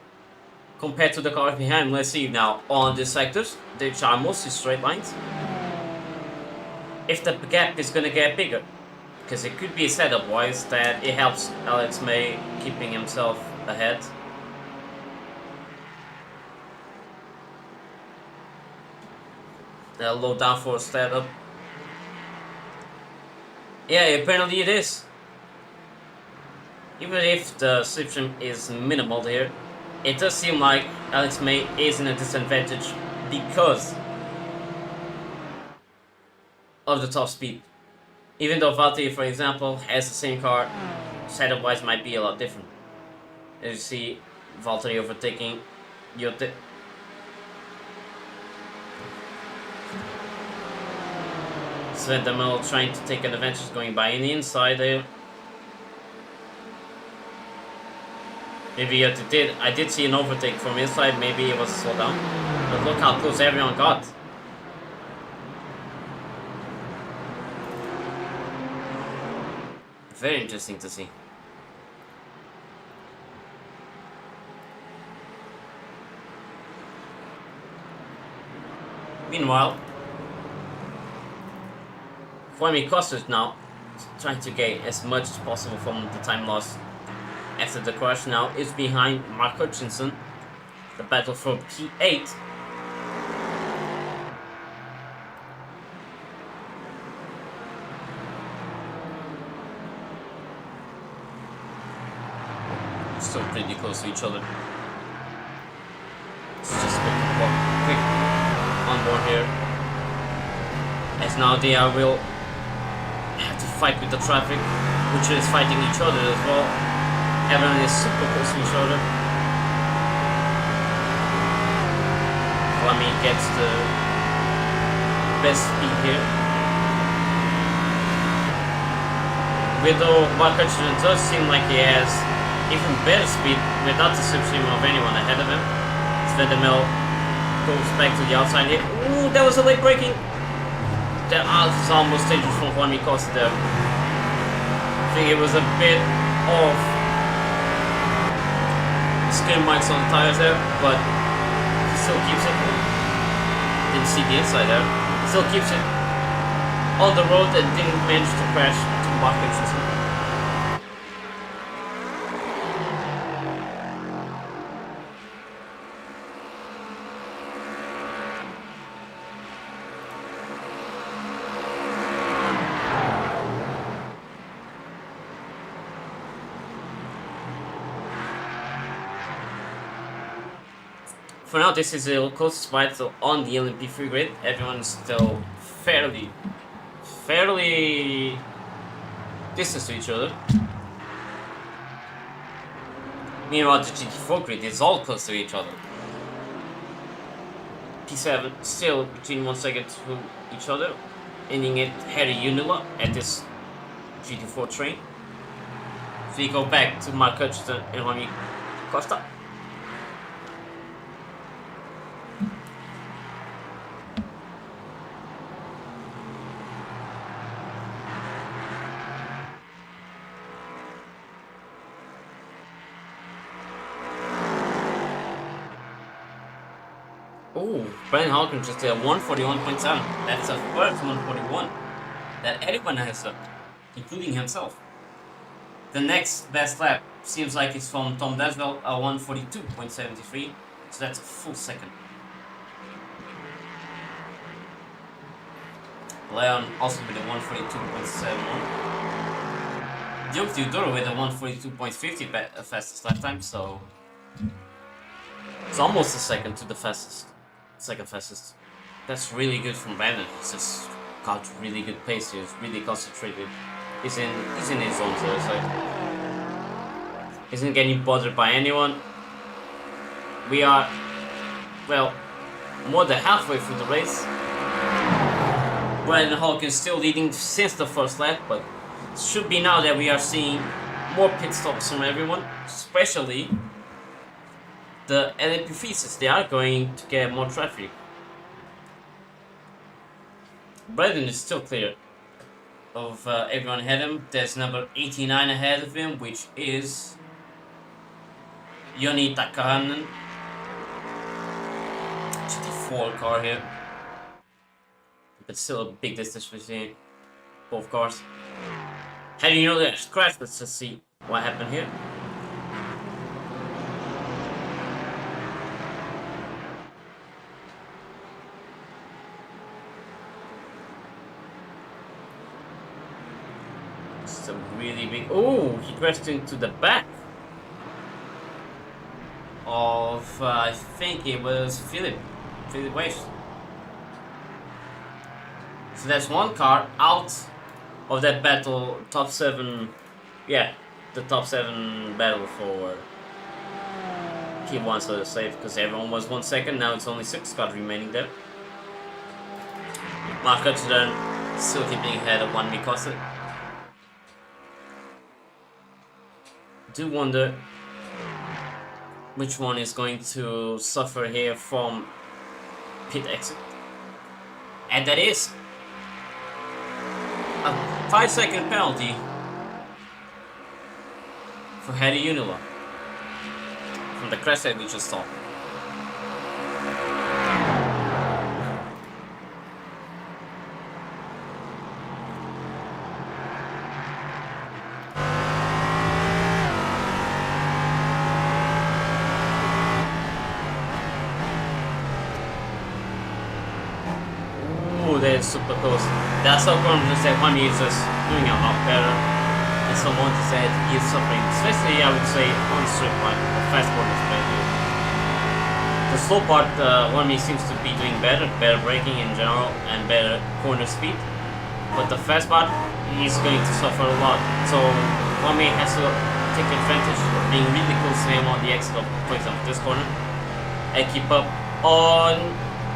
compared to the cars behind. Let's see now on the sectors, which are mostly straight lines. If the gap is gonna get bigger. Because it could be setup wise that it helps Alex May keeping himself ahead. The low downforce setup. Yeah, apparently it is. Even if the slipstream is minimal here, it does seem like Alex May is in a disadvantage because of the top speed. Even though Valtteri, for example, has the same car, setup-wise might be a lot different. As you see, Valtteri overtaking Yote. Sven Demel trying to take an advantage going by in the inside there. Maybe Yote I did see an overtake from inside, maybe it was a slowdown. But look how close everyone got. Very interesting to see. Meanwhile, Flammy Costers now trying to gain as much as possible from the time lost after the crash. Now is behind Mark Hutchinson. The battle for P8. Still pretty close to each other. Let's just quick on board here. As now they will have to fight with the traffic, which is fighting each other as well. Everyone is super close to each other. Lamy gets the best speed here. Though Mark Hutchinson does seem like he has even better speed without the slipstream of anyone ahead of him. Sven Demel goes back to the outside here. Ooh, that was a late braking. That was almost dangerous from Juan Costa there. I think it was a bit off. Skin marks on the tires there, but he still keeps it. Didn't see the inside there. Still keeps it on the road and didn't manage to crash to Mark Hutchinson. For now, this is a closest fight, so on the LMP3 grid, everyone's still fairly distance to each other. Meanwhile, the GT4 grid is all close to each other. P7 still between 1 second to each other, ending at Harry Unila at this GT4 train. So we go back to Mark Hutchinson and Rami Costa. Oh, Brian Halkin just did a 141.7. That's the first 141 that anyone has done, including himself. The next best lap seems like it's from Tom Daswell, a 142.73, so that's a full second. Leon also with a 142.71. Duke Theodoro with a 142.50 fastest lap time, so it's almost a second to the second fastest. That's really good from Brandon. He's just got really good pace. He's really concentrated. He's in his zone, so it's like isn't getting bothered by anyone. We are, well, more than halfway through the race. Brandon Hawkins still leading since the first lap, but it should be now that we are seeing more pit stops from everyone, especially the LMP pieces. They are going to get more traffic. Brandon is still clear of everyone ahead of him. There's number 89 ahead of him, which is Joni Takahanen. GT4 car here. But still a big distance between both cars. How do you know there's crash? Let's just see what happened here. It's a really big. Oh, he crashed into the back of I think it was Philip Weiss. So that's one car out of that battle, top 7, yeah, the top 7 battle for P1, so to say, because everyone was 1 second, now it's only 6 cars remaining there. Mark Hutchinson still keeping ahead of 1 Mikasa. Do wonder which one is going to suffer here from pit exit. And that is a 5-second penalty for Harry Unila from the crash that we just saw. That's super close. That's how come to say one is just doing a lot better. And someone to say he is suffering, especially I would say on the straight line, the fast part is better. The slow part, one seems to be doing better braking in general and better corner speed. But the fast part, he's going to suffer a lot. So one has to take advantage of being really close to him on the exit of, for example, this corner, and keep up on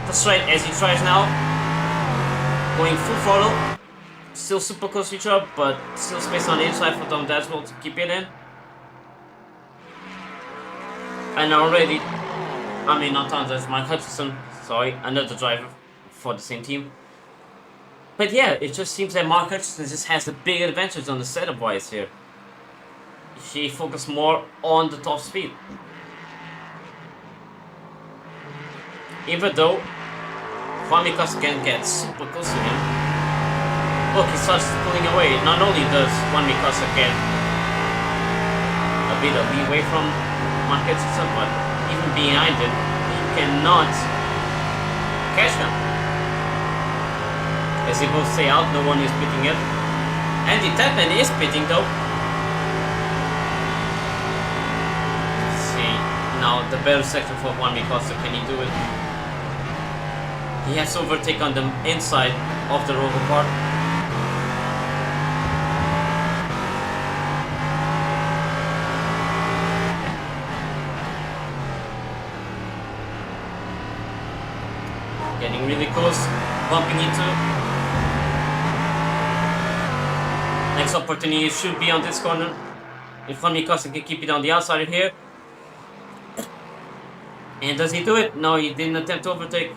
the straight as he tries now. Going full throttle, still super close to each other, but still space on the inside for Tom Daswell to keep it in. And already, I mean not Tom Daswell, Mark Hutchinson, sorry, another driver for the same team. But yeah, it just seems that Mark Hutchinson just has a big advantage on the setup wise here. He focused more on the top speed. Even though Mikasa can get super close to him. Look, he starts pulling away. Not only does Mikasa get a bit of leeway from Mark Hutchinson, but even behind it, he cannot catch him. As he both stay out, no one is pitting it. Andy Tapman is pitting though. See, now the better section for Juan Costa. Can he do it? He has to overtake on the inside of the rover part. Getting really close, bumping into. Next opportunity should be on this corner. If Juan Costa can keep it on the outside here. And does he do it? No, he didn't attempt to overtake.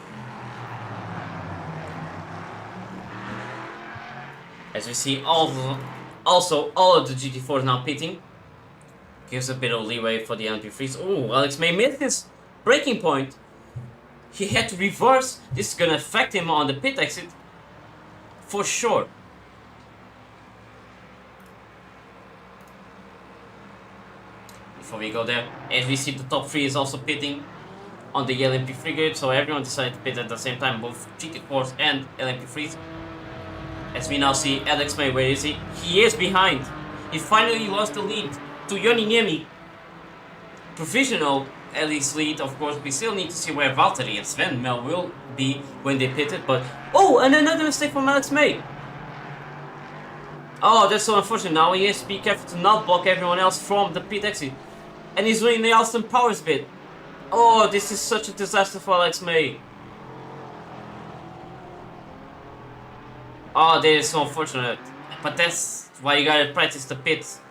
As we see, also all of the GT4s now pitting. Gives a bit of leeway for the LMP3s. Oh, Alex May missed his braking point. He had to reverse. This is gonna affect him on the pit exit for sure. Before we go there, as we see, the top 3 is also pitting on the LMP3 grid, so everyone decided to pit at the same time, both GT4s and LMP3s. As we now see Alex May, where is he? He is behind. He finally lost the lead to Joni Niemi. Provisional at least lead, of course. We still need to see where Valtteri and Sven Mel will be when they pitted, but... Oh, and another mistake from Alex May. Oh, that's so unfortunate. Now he has to be careful to not block everyone else from the pit exit. And he's doing the Austin Powers bit. Oh, this is such a disaster for Alex May. Oh, that is so unfortunate. But that's why you gotta practice the pits.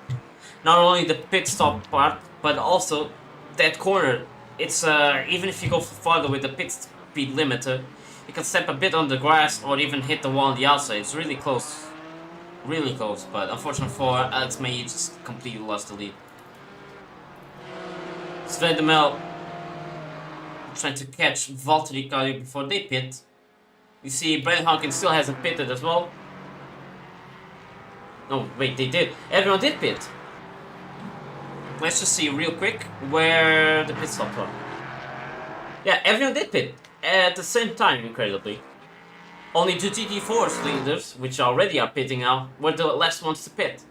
Not only the pit stop part, but also that corner. It's even if you go farther with the pit speed limiter, you can step a bit on the grass or even hit the wall on the outside. It's really close. Really close, but unfortunate for Alex May, he just completely lost the lead. Sven de Mel trying to catch Valtteri before they pit. You see, Brad Hawkins still hasn't pitted as well. No, wait, they did. Everyone did pit. Let's just see real quick where the pit stops are. Yeah, everyone did pit at the same time, incredibly. Only two GT4's leaders, which already are pitting now, were the last ones to pit.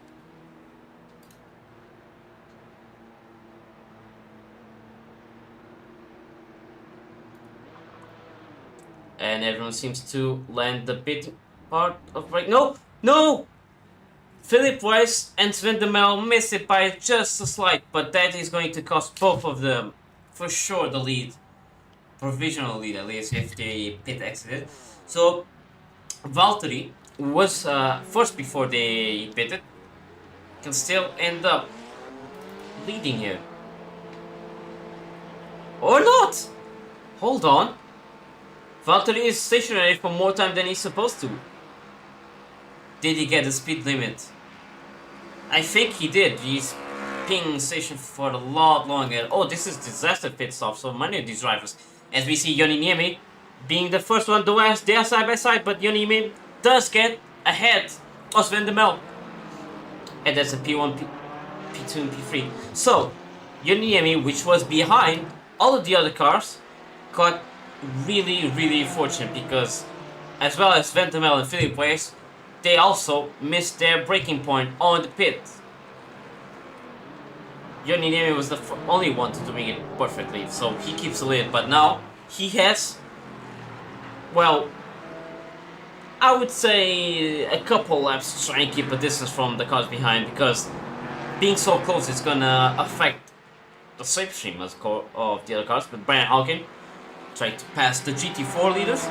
And everyone seems to land the pit part of break. No! No! Philip Weiss and Sven de Mel missed it by just a slight, but that is going to cost both of them, for sure, the lead. Provisional lead, at least, if they pit exited. So, Valtteri was first before they pitted, can still end up leading here. Or not! Hold on. Valtteri is stationary for more time than he's supposed to. Did he get the speed limit? I think he did. He's being stationed for a lot longer. Oh, this is disaster pit stop, so many of these drivers. As we see Joni Niemi being the first one, though they are side by side, but Joni Niemi does get ahead of Sven de Mel. And that's a P1, P2 and P3. So, Joni Niemi, which was behind all of the other cars, got really fortunate because, as well as Sven de Mel and Philip Weiss, they also missed their braking point on the pit. Joni Niemi was the only one to doing it perfectly, so he keeps the lead. But now he has, well, I would say a couple laps to try and keep a distance from the cars behind, because being so close is gonna affect the slipstream of the other cars. But Brian Hawkin trying to pass the GT4 leaders.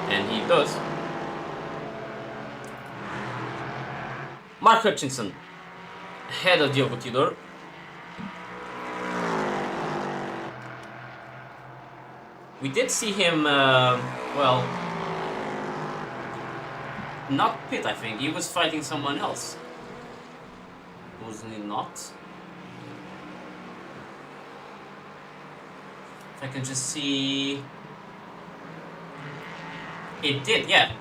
And he does. Mark Hutchinson ahead of Diogo Tudor. We did see him, well, not pit, I think. He was fighting someone else. Wasn't he not? If I can just see... It did, yeah.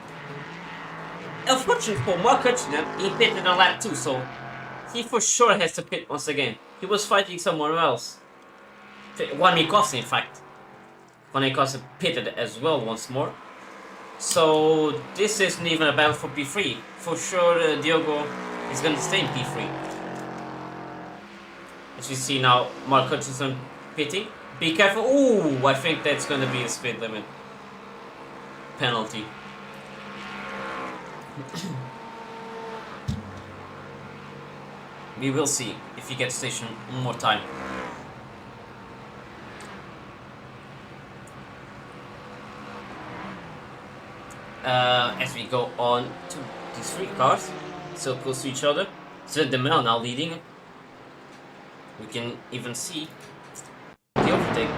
Unfortunately for Mark Hutchinson, he pitted on lap 2, so he for sure has to pit once again. He was fighting someone else. Juan Costa, in fact. Juan Costa pitted as well once more. So this isn't even a battle for P3. For sure, Diogo He's gonna stay in P3. As you see now, Mark Hutchinson pitting. Be careful. Ooh, I think that's gonna be a speed limit penalty. We will see if he gets stationed one more time. As we go on to these three cars, so close to each other. Sven de Mel now leading. We can even see the overtake.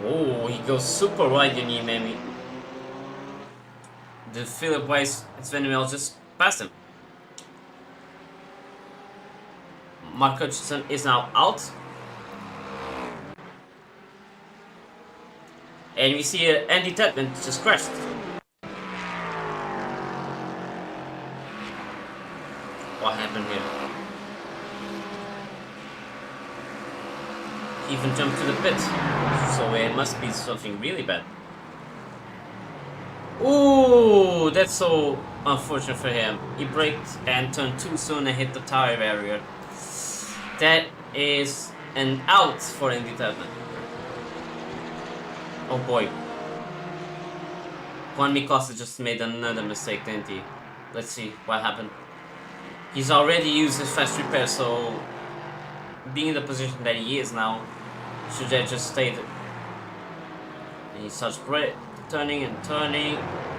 Oh, he goes super wide in Maybe. The Philip Weiss and Sven de Mel just passed him. Mark Hutchinson is now out. And we see Andy Tedman just crashed. What happened here? He even jumped to the pit. So it must be something really bad. Ooh, that's so unfortunate for him. He braked and turned too soon and hit the tire barrier. That is an out for Andy Tedman. Oh boy. Juan Mikosa just made another mistake, didn't he? Let's see what happened. He's already used his fast repair, so being in the position that he is now, should have just stayed. And he starts turning,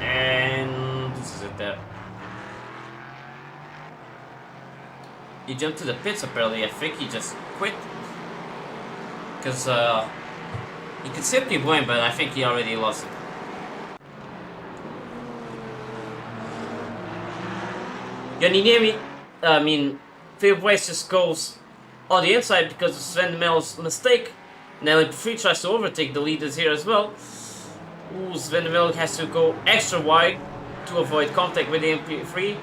and this is it there. He jumped to the pits apparently. I think he just quit. Because he could still keep going, but I think he already lost it. Philip Weiss just goes on the inside because of Sven de Mel's mistake. Now P3 tries to overtake the leaders here as well. Ooh, Sven de Mel has to go extra wide to avoid contact with the MP3.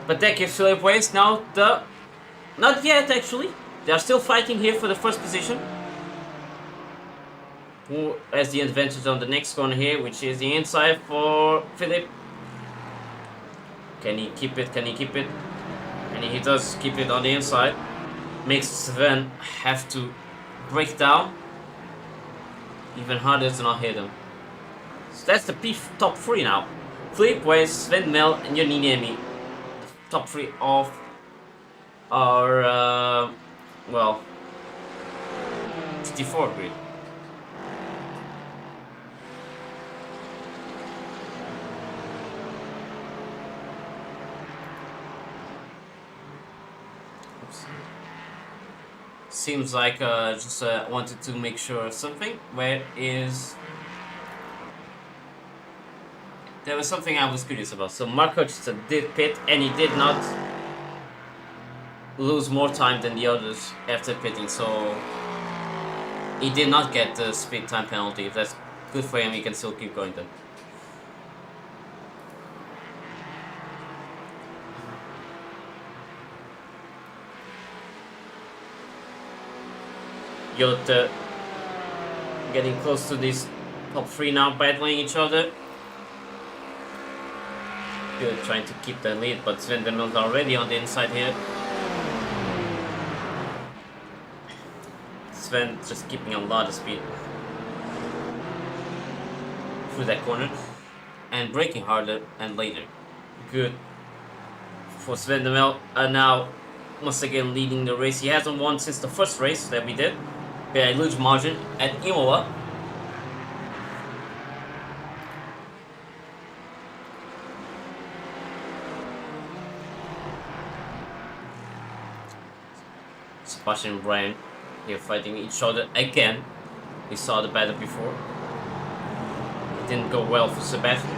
But that gives Philip Weiss now the... Not yet actually. They are still fighting here for the first position. Who has the advantage on the next corner here, which is the inside for Philip. Can he keep it? Can he keep it? And he does keep it on the inside. Makes Sven have to break down even harder to not hit him. So that's the top three now. Philip Weiss, Sven Mel, and Joniniemi. Top three of our well, 54 grid. Seems like just wanted to make sure of something. Where is... There was something I was curious about. So Mark Hutchinson did pit and he did not lose more time than the others after pitting. So he did not get the speed time penalty. If that's good for him, he can still keep going then. Jota getting close to these top three now, battling each other. Good, trying to keep the lead, but Sven de Mel's already on the inside here. Sven just keeping a lot of speed through that corner and braking harder and later. Good for Sven de Mel, now once again leading the race. He hasn't won since the first race that we did. By a huge margin at Imola. Sebastian and Brian here fighting each other again. We saw the battle before. It didn't go well for Sebastian.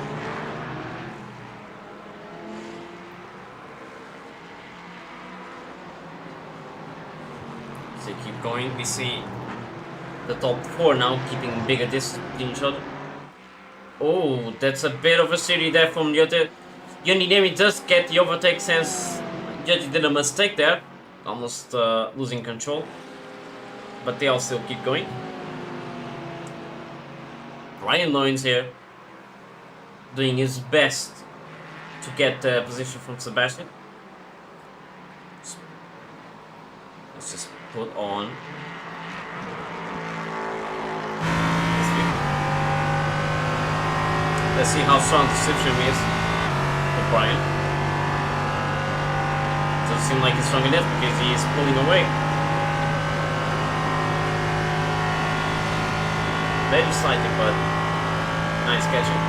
So they keep going. We see the top four now keeping bigger distance between each other. Oh, that's a bit of a city there from Jota. Joniniemi does get the overtake since Jota did a mistake there. Almost losing control. But they all still keep going. Brian Loynes here doing his best to get the position from Sebastian. Let's just put on. Let's see how strong the slipstream is for Brian. Doesn't seem like it's strong enough because he is pulling away. Very slightly, but nice catching.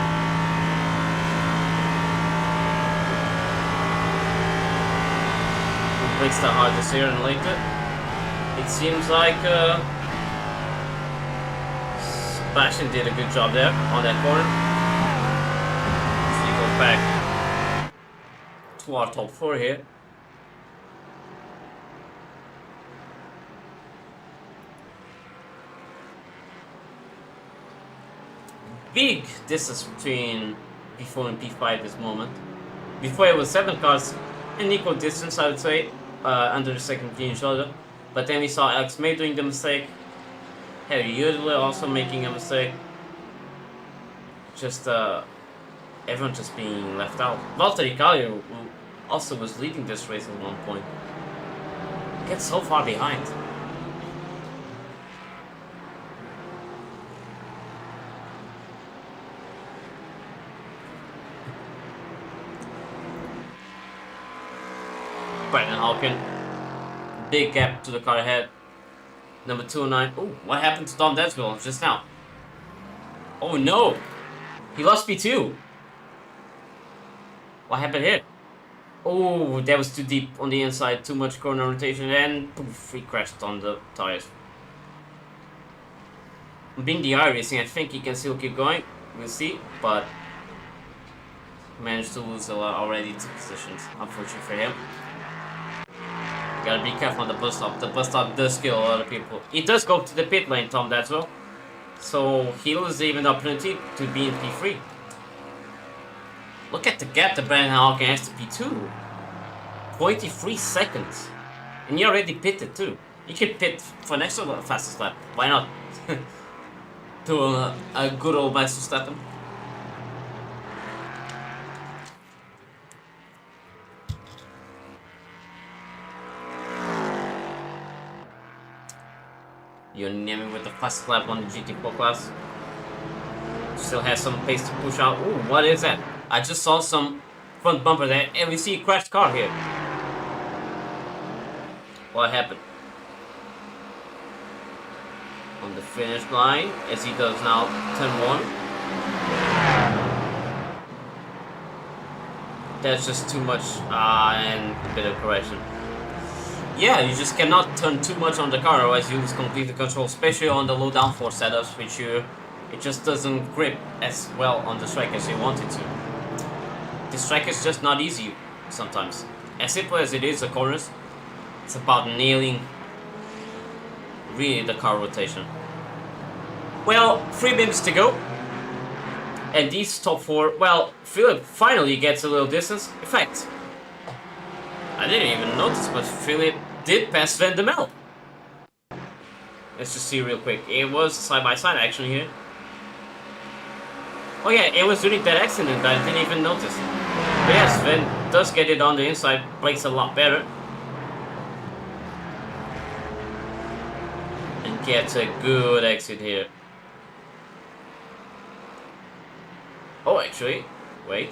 Who breaks the hardest here and later? It seems like Sebastian did a good job there on that corner. So he goes back to our top 4 here. Big distance between P4 and P5 at this moment. Before it was 7 cars, an equal distance I would say, under the second to each other. But then we saw Alex May doing the mistake, Harry Udler also making a mistake. Just everyone just being left out. Valtteri Kallio, who also was leading this race at one point, gets so far behind. Brandon Hawken, big gap to the car ahead. Number 209. Oh, what happened to Tom Desville just now? Oh no! He lost P2. What happened here? Oh, that was too deep on the inside. Too much corner rotation and poof, he crashed on the tires. Being the iRacing, I think he can still keep going. We'll see, but managed to lose already 2 positions. Unfortunately for him. Gotta be careful on the bus stop. The bus stop does kill a lot of people. He does go to the pit lane, Tom Dadswell. So he loses even the opportunity to be in P3. Look at the gap that Brandon Hawken has to P2. 23 seconds. And he already pitted too. You can pit for next to the fastest lap. Why not? To a good old Master Statham. Yonemi with the fast lap on the GT4 class. Still has some pace to push out. Ooh, what is that? I just saw some front bumper there and we see a crashed car here. What happened? On the finish line, as he does now, turn 1. That's just too much, and a bit of correction. Yeah, you just cannot turn too much on the car, otherwise you lose complete control, especially on the low downforce setups, which it just doesn't grip as well on the track as you want it to. This track is just not easy sometimes. As simple as it is, the corners, it's about nailing really the car rotation. Well, 3 minutes to go. And these top 4, well, Philip finally gets a little distance. In fact, I didn't even notice, but Philip did pass Van der Mel. Let's just see real quick. It was side-by-side action here. Oh yeah, it was during that accident that I didn't even notice. But yes, Van does get it on the inside, brakes a lot better. And gets a good exit here. Oh, actually, wait.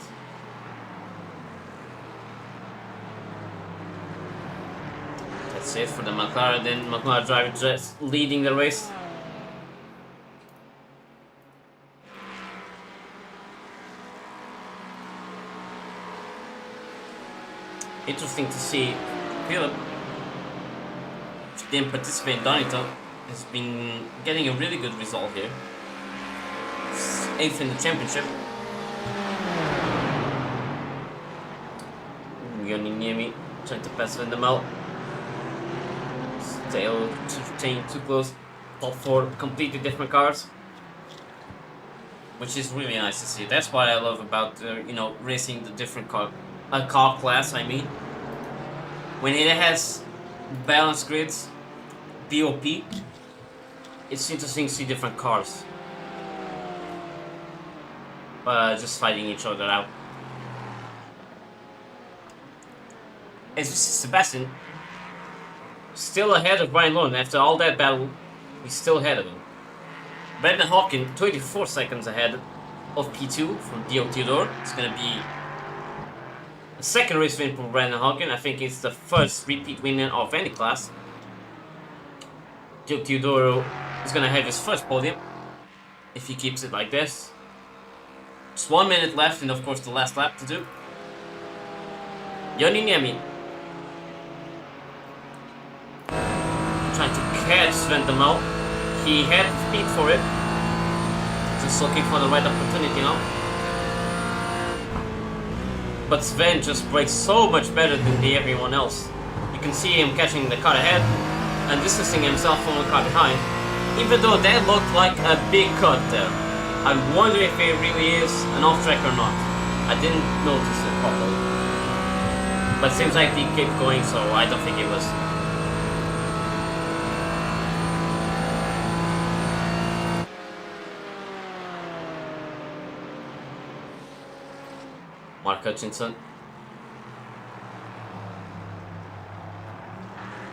That's it for the McLaren, then McLaren driver just leading the race. Interesting to see Philip, which didn't participate in Donington, has been getting a really good result here. 8th in the championship. Yoni Niemi trying to pass Van der Mel. Tail staying too close. Top 4 completely different cars, which is really nice to see. That's what I love about racing the different car class. I mean, when it has balanced grids, BOP, it's interesting to see different cars just fighting each other out. as you see, Sebastian still ahead of Brian Lone. After all that battle, he's still ahead of him. Brandon Hawkin, 24 seconds ahead of P2 from Dio Theodore. It's gonna be a second race win for Brandon Hawkin. I think it's the first repeat winner of any class. Dio Theodoro is gonna have his first podium if he keeps it like this. Just 1 minute left, and of course the last lap to do. Yoni Niemi trying to catch Sven de Mel. He had speed for it. Just looking for the right opportunity now. But Sven just brakes so much better than everyone else. You can see him catching the car ahead and distancing himself from the car behind. Even though that looked like a big cut there. I wonder if it really is an off-track or not. I didn't notice it properly. But it seems like he kept going, so I don't think it was. Mark Hutchinson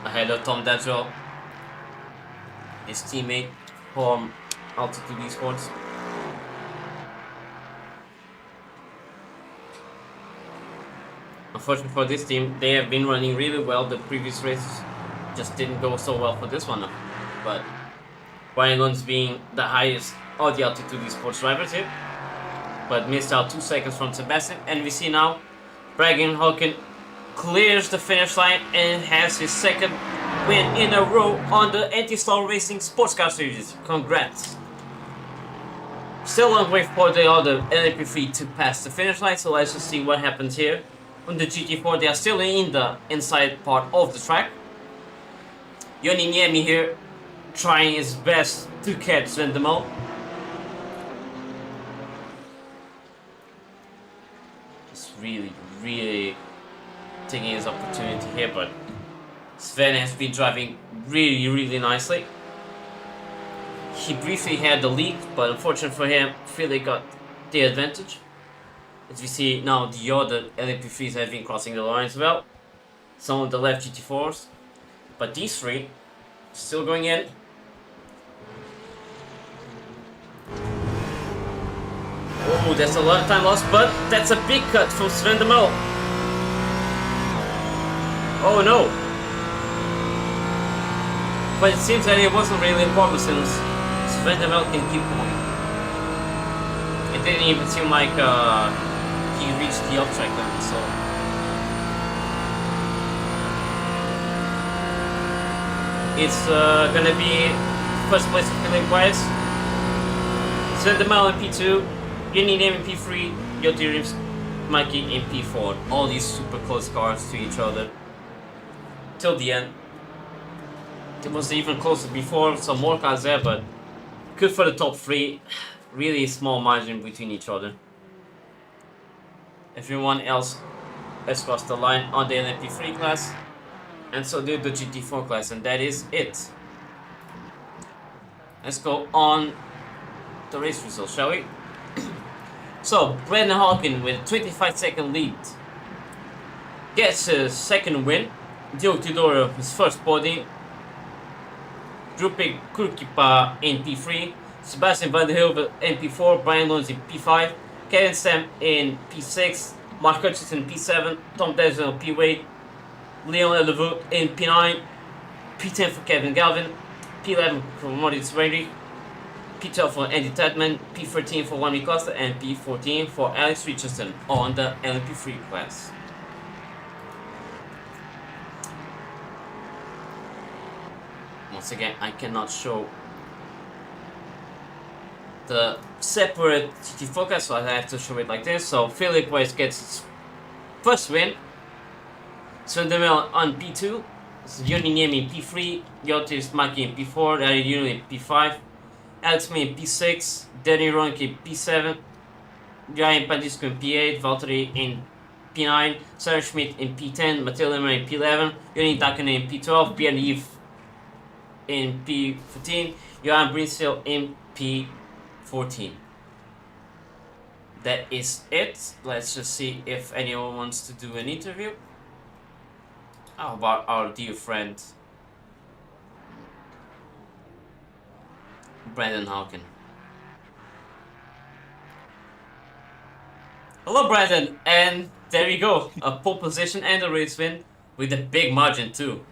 ahead of Tom Dadrell, his teammate from Altitude Esports. Unfortunately for this team, they have been running really well. The previous races just didn't go so well for this one. But Brian Luns being the highest of the Altitude Esports drivers here, but missed out 2 seconds from Sebastian. And we see now Brandon Hawkin clears the finish line and has his second win in a row on the Anti-Stall Racing Sports Car Series. Congrats! Still a long way for the other LMP3 to pass the finish line, so let's just see what happens here. On the GT4, they are still in the inside part of the track. Yoni Niemi here trying his best to catch Sven de Mel. Just really taking his opportunity here, but Sven has been driving really nicely. He briefly had the lead, but unfortunately for him, Philly got the advantage. As we see now, the other LMP3s have been crossing the line as well. Some of the left GT4s, but these three still going in. Oh, that's a lot of time lost, but that's a big cut from Sven de Mel. Oh no! But it seems that it wasn't really important since Sven de Mel can keep going. It didn't even seem like he reached the off-track limit, so. It's gonna be first place for Philip Weiss. Sven de Mel in P2, Yoni Niemi in P3, Yotirim's Mikey in P4. All these super close cars to each other. Till the end. It was even closer before, some more cars there, but good for the top three. Really small margin between each other. Everyone else has crossed the line on the LMP3 class, and so did the GT4 class, and that is it. Let's go on the race results, shall we? So, Brandon Hawkin with a 25-second lead gets his second win. Dio Theodoro his first podium. Drupe Kurkipa in P3. Sebastian van der Hilve in P4. Brian Luns in P5. Kevin Stam in P6. Mark Hutchinson in P7. Tom Desmond in P8. Leon Elevoot in P9. P10 for Kevin Galvin. P11 for Moritz Reilly. P12 for Andy Tedman. P13 for Juan Costa. And P14 for Alex Richardson on the LMP3 class. Once again, I cannot show the separate GT4 class, so I have to show it like this. So Philip Weiss gets his first win. Sven de Mel on P2. Yoni Niemi in P3. Yotis Maki in P4. Larry Yuno in P5. Alex May in P6. Danny Ronk in P7. Ryan Padisco in P8. Valtteri in P9. Sarah Schmidt in P10. Matteo Lemmer in P11. Yoni Takane in P12. Pierre Yves in P15. Johan Brinsel in P14. That is it. Let's just see if anyone wants to do an interview. How about our dear friend Brandon Hawken? Hello, Brandon, and there you go, a pole position and a race win with a big margin too,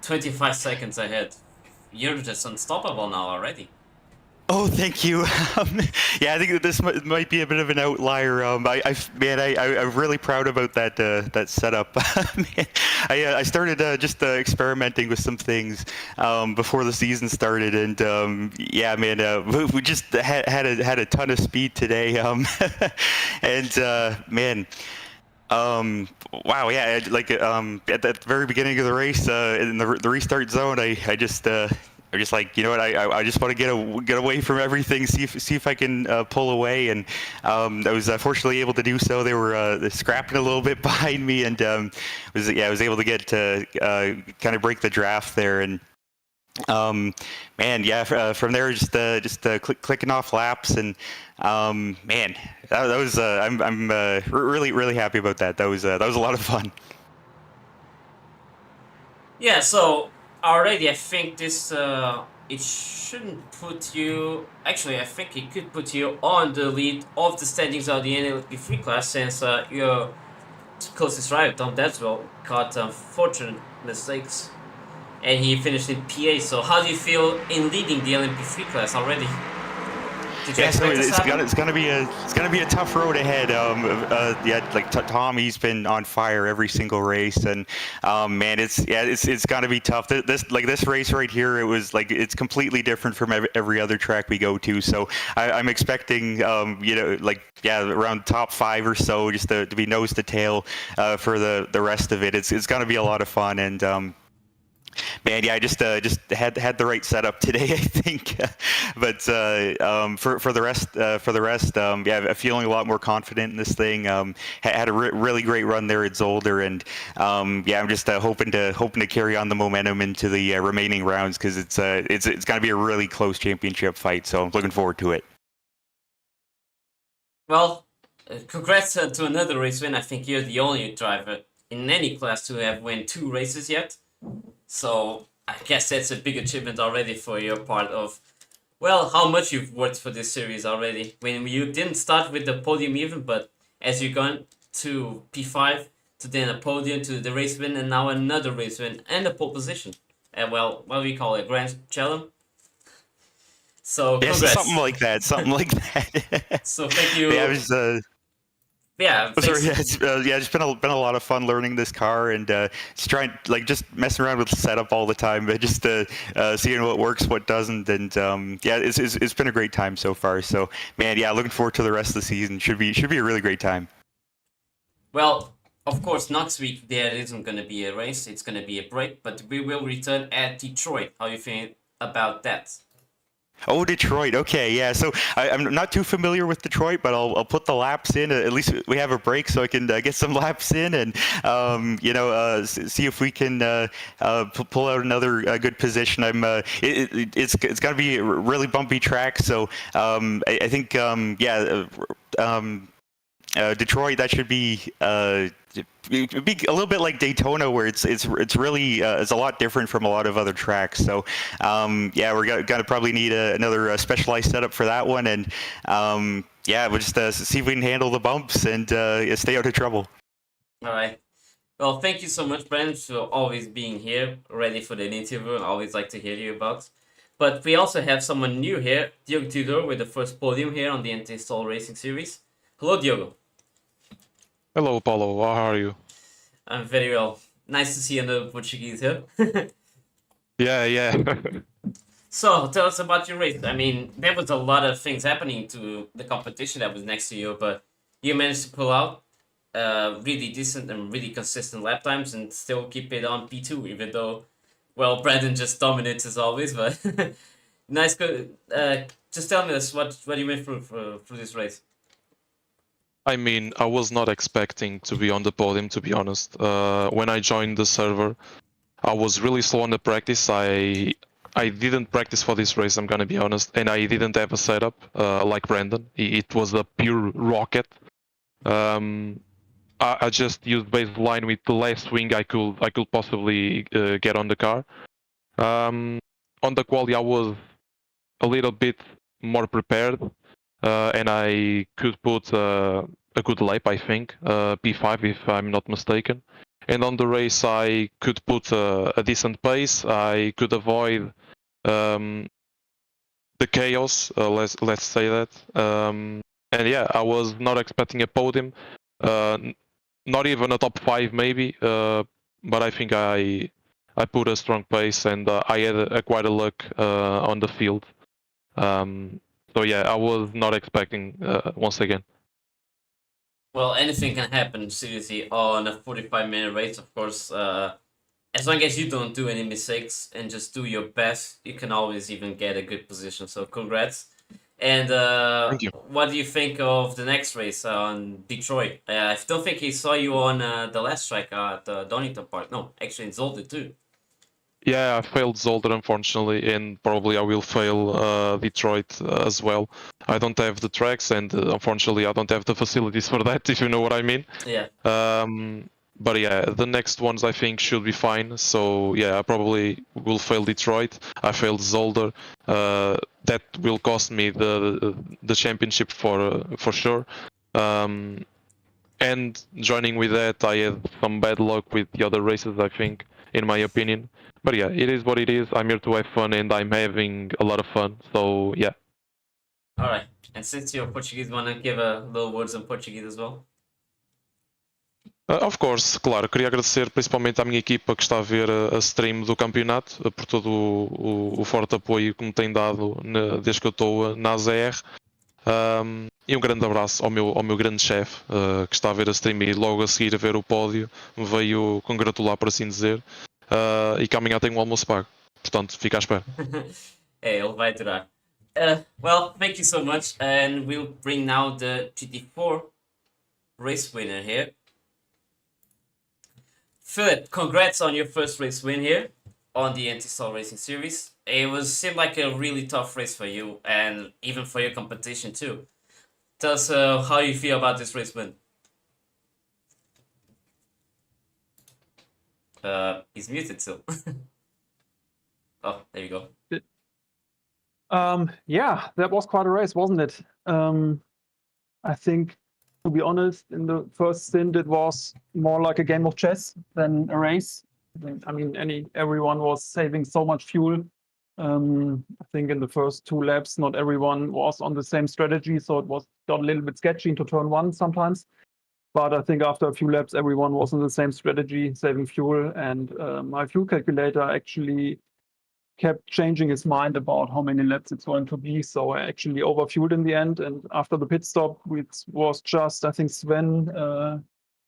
25 seconds ahead. You're just unstoppable now already. Oh, thank you. Yeah, I think that this might be a bit of an outlier. I'm really proud about that setup. Man, I started just experimenting with some things before the season started, and yeah, man, we just had a ton of speed today. And man. Wow, yeah, at the very beginning of the race, in the restart zone, I just like, you know what, I just want to get away from everything, see if I can pull away, and I was fortunately able to do so. They were scrapping a little bit behind me, and I was able to get to kind of break the draft there, and man, yeah, from there just clicking off laps, and man, that was I'm really happy about that. That was a lot of fun. Yeah, so already I think this it shouldn't put you. Actually, I think it could put you on the lead of the standings of the NLP3 class, since your closest rival Tom Dadswell caught unfortunate mistakes, and he finished in PA. So how do you feel in leading the LMP3 class already? Did you Yeah, so expect this to happen? it's gonna be a tough road ahead. Yeah, like Tom, he's been on fire every single race, and man, it's gonna be tough. This race right here, it was like it's completely different from every other track we go to. So I'm expecting, you know, like yeah, around top 5 or so, just to be nose to tail for the rest of it. It's gonna be a lot of fun, and man, yeah, I just had the right setup today, I think. But for the rest, yeah, I'm feeling a lot more confident in this thing. Had a really great run there at Zolder, and yeah, I'm just hoping to carry on the momentum into the remaining rounds, because it's going to be a really close championship fight. So I'm looking forward to it. Well, congrats to another race win. I think you're the only driver in any class to have won 2 races yet. So I guess that's a big achievement already for your part of, well, how much you've worked for this series already. When you didn't start with the podium even, but as you've gone to P5, to then a podium, to the race win, and now another race win, and a pole position. And well, what do we call it? Grand Chelem? So Yeah, congrats. something like that. Something like that. So thank you. Yeah, I was. Yeah, Sorry, yeah, it's been a lot of fun learning this car, and just trying, like, just messing around with the setup all the time, but just seeing what works, what doesn't, and yeah, it's been a great time so far. So man, yeah, looking forward to the rest of the season. Should be a really great time. Well, of course, next week there isn't going to be a race; it's going to be a break. But we will return at Detroit. How you feel about that? Oh, Detroit. Okay, yeah. So I'm not too familiar with Detroit, but I'll put the laps in. At least we have a break, so I can get some laps in, and you know, see if we can pull out another good position. It's going to be a really bumpy track, so I think yeah. Detroit, that should be it'd be a little bit like Daytona, where it's really it's a lot different from a lot of other tracks. So yeah, we're gonna probably need another specialized setup for that one, and yeah, we'll just see if we can handle the bumps and stay out of trouble. All right. Well, thank you so much, Brandon, for always being here, ready for the interview, and always like to hear you about. But we also have someone new here, Diogo Tudor, with the first podium here on the Anti-Stall Racing Series. Hello, Diogo. Hello, Paulo. How are you? I'm very well. Nice to see another Portuguese here. Yeah. So, tell us about your race. I mean, there was a lot of things happening to the competition that was next to you, but you managed to pull out really decent and really consistent lap times and still keep it on P2, even though, well, Brandon just dominates as always, but nice. Just tell me this, what you went through this race. I mean, I was not expecting to be on the podium, to be honest. When I joined the server, I was really slow on the practice. I didn't practice for this race, I'm gonna be honest, and I didn't have a setup like Brandon. It was a pure rocket. I just used baseline with the last swing I could possibly get on the car. On the quali, I was a little bit more prepared, and I could put a good lap, I think, P5 if I'm not mistaken. And on the race, I could put a decent pace. I could avoid the chaos. Let's say that. And yeah, I was not expecting a podium, not even a top 5 maybe. But I think I put a strong pace, and I had quite a luck on the field. So yeah, I was not expecting once again. Well, anything can happen, seriously, on a 45-minute race, of course. As long as you don't do any mistakes and just do your best, you can always even get a good position. So congrats. And Thank you. what do you think of the next race on Detroit? I don't think he saw you on the last track at Donington Park. No, actually in Zolder too. Yeah, I failed Zolder unfortunately, and probably I will fail Detroit as well. I don't have the tracks, and unfortunately I don't have the facilities for that, if you know what I mean. Yeah. But yeah, the next ones I think should be fine. So yeah, I probably will fail Detroit. I failed Zolder. That will cost me the championship for sure. And joining with that, I had some bad luck with the other races, I think, in my opinion. But yeah, it is what it is. I'm here to have fun, and I'm having a lot of fun. So yeah. All right. And since you're Portuguese, want to give a little words in Portuguese as well? Of course, claro. Queria agradecer principalmente à minha equipa que está a ver a stream do campeonato, por todo o forte apoio que me tem dado desde que eu estou na AZR. E um grande abraço ao meu grande chefe que está a ver a stream e logo a seguir a ver o pódio me veio congratular, por assim dizer, e que amanhã tenho um almoço pago. Portanto, fica à espera. É, ele vai durar. Well, thank you so much, and we'll bring now the GT4 race winner here. Philip, congrats on your first race win here on the Anti-Stall Racing Series. It seemed like a really tough race for you, and even for your competition too. Tell us how you feel about this race win. He's muted still. Oh, there you go. Yeah, that was quite a race, wasn't it? I think, to be honest, in the first stint, it was more like a game of chess than a race. I mean, everyone was saving so much fuel. I think in the first 2 laps, not everyone was on the same strategy, so it got a little bit sketchy into turn 1 sometimes. But I think after a few laps, everyone was on the same strategy, saving fuel, and my fuel calculator actually kept changing his mind about how many laps it's going to be. So I actually overfueled in the end. And after the pit stop, it was just, I think, Sven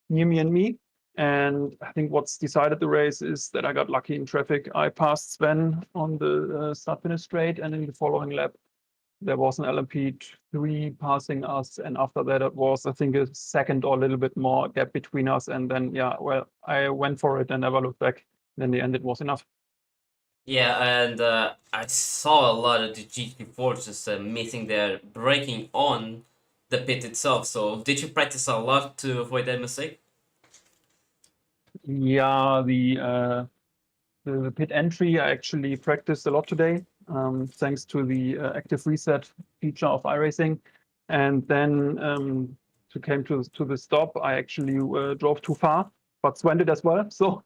near me and me. And I think what's decided the race is that I got lucky in traffic. I passed Sven on the start-finish straight, and in the following lap, there was an LMP3 passing us. And after that, it was, I think, a second or a little bit more gap between us. And then, yeah, well, I went for it and never looked back. And in the end, it was enough. Yeah, and I saw a lot of the GT4s just missing their braking on the pit itself. So did you practice a lot to avoid that mistake? Yeah, the pit entry I actually practiced a lot today, thanks to the active reset feature of iRacing. And then came to the stop, I actually drove too far, but Sven did as well. So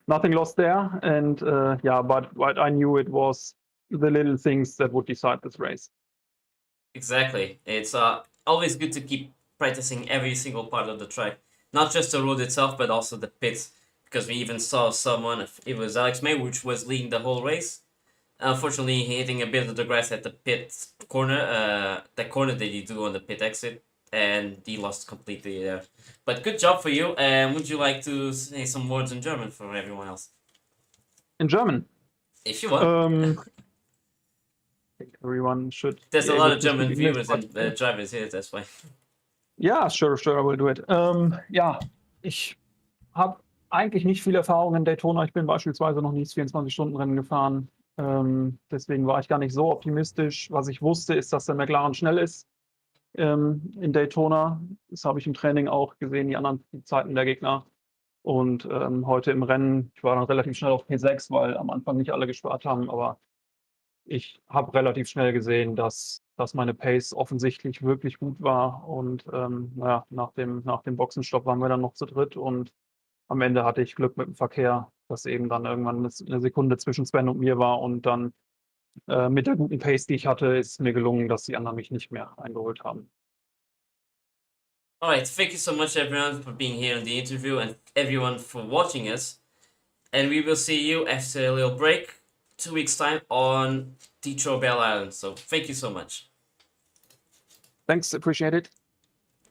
nothing lost there. And yeah, but I knew it was the little things that would decide this race. Exactly. It's always good to keep practicing every single part of the track, not just the road itself, but also the pits. Because we even saw someone, it was Alex May, which was leading the whole race. Unfortunately, hitting a bit of the grass at the pit corner, that corner that you do on the pit exit, and he lost completely there. But good job for you. And would you like to say some words in German for everyone else? In German? If you want. I think everyone should. There's a be lot able of to speak German English, viewers and drivers here, that's why. Yeah, sure, I will do it. Ja, ich habe eigentlich nicht viel Erfahrung in Daytona. Ich bin beispielsweise noch nie das 24-Stunden-Rennen gefahren. Deswegen war ich gar nicht so optimistisch. Was ich wusste, ist, dass der McLaren schnell ist in Daytona. Das habe ich im Training auch gesehen, die anderen Zeiten der Gegner. Und heute im Rennen, ich war dann relativ schnell auf P6, weil am Anfang nicht alle gespart haben, aber ich habe relativ schnell gesehen, dass meine Pace offensichtlich wirklich gut war. Und naja, nach dem Boxenstopp waren wir dann noch zu dritt und am Ende hatte ich Glück mit dem Verkehr, dass eben dann irgendwann eine Sekunde zwischen Sven und mir war und dann mit der guten Pace, die ich hatte, ist mir gelungen, dass die anderen mich nicht mehr eingeholt haben. Alright, thank you so much everyone for being here in the interview and everyone for watching us. And we will see you after a little break, 2 weeks time on Detroit Bell Island. So thank you so much. Thanks, appreciate it.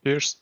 Cheers.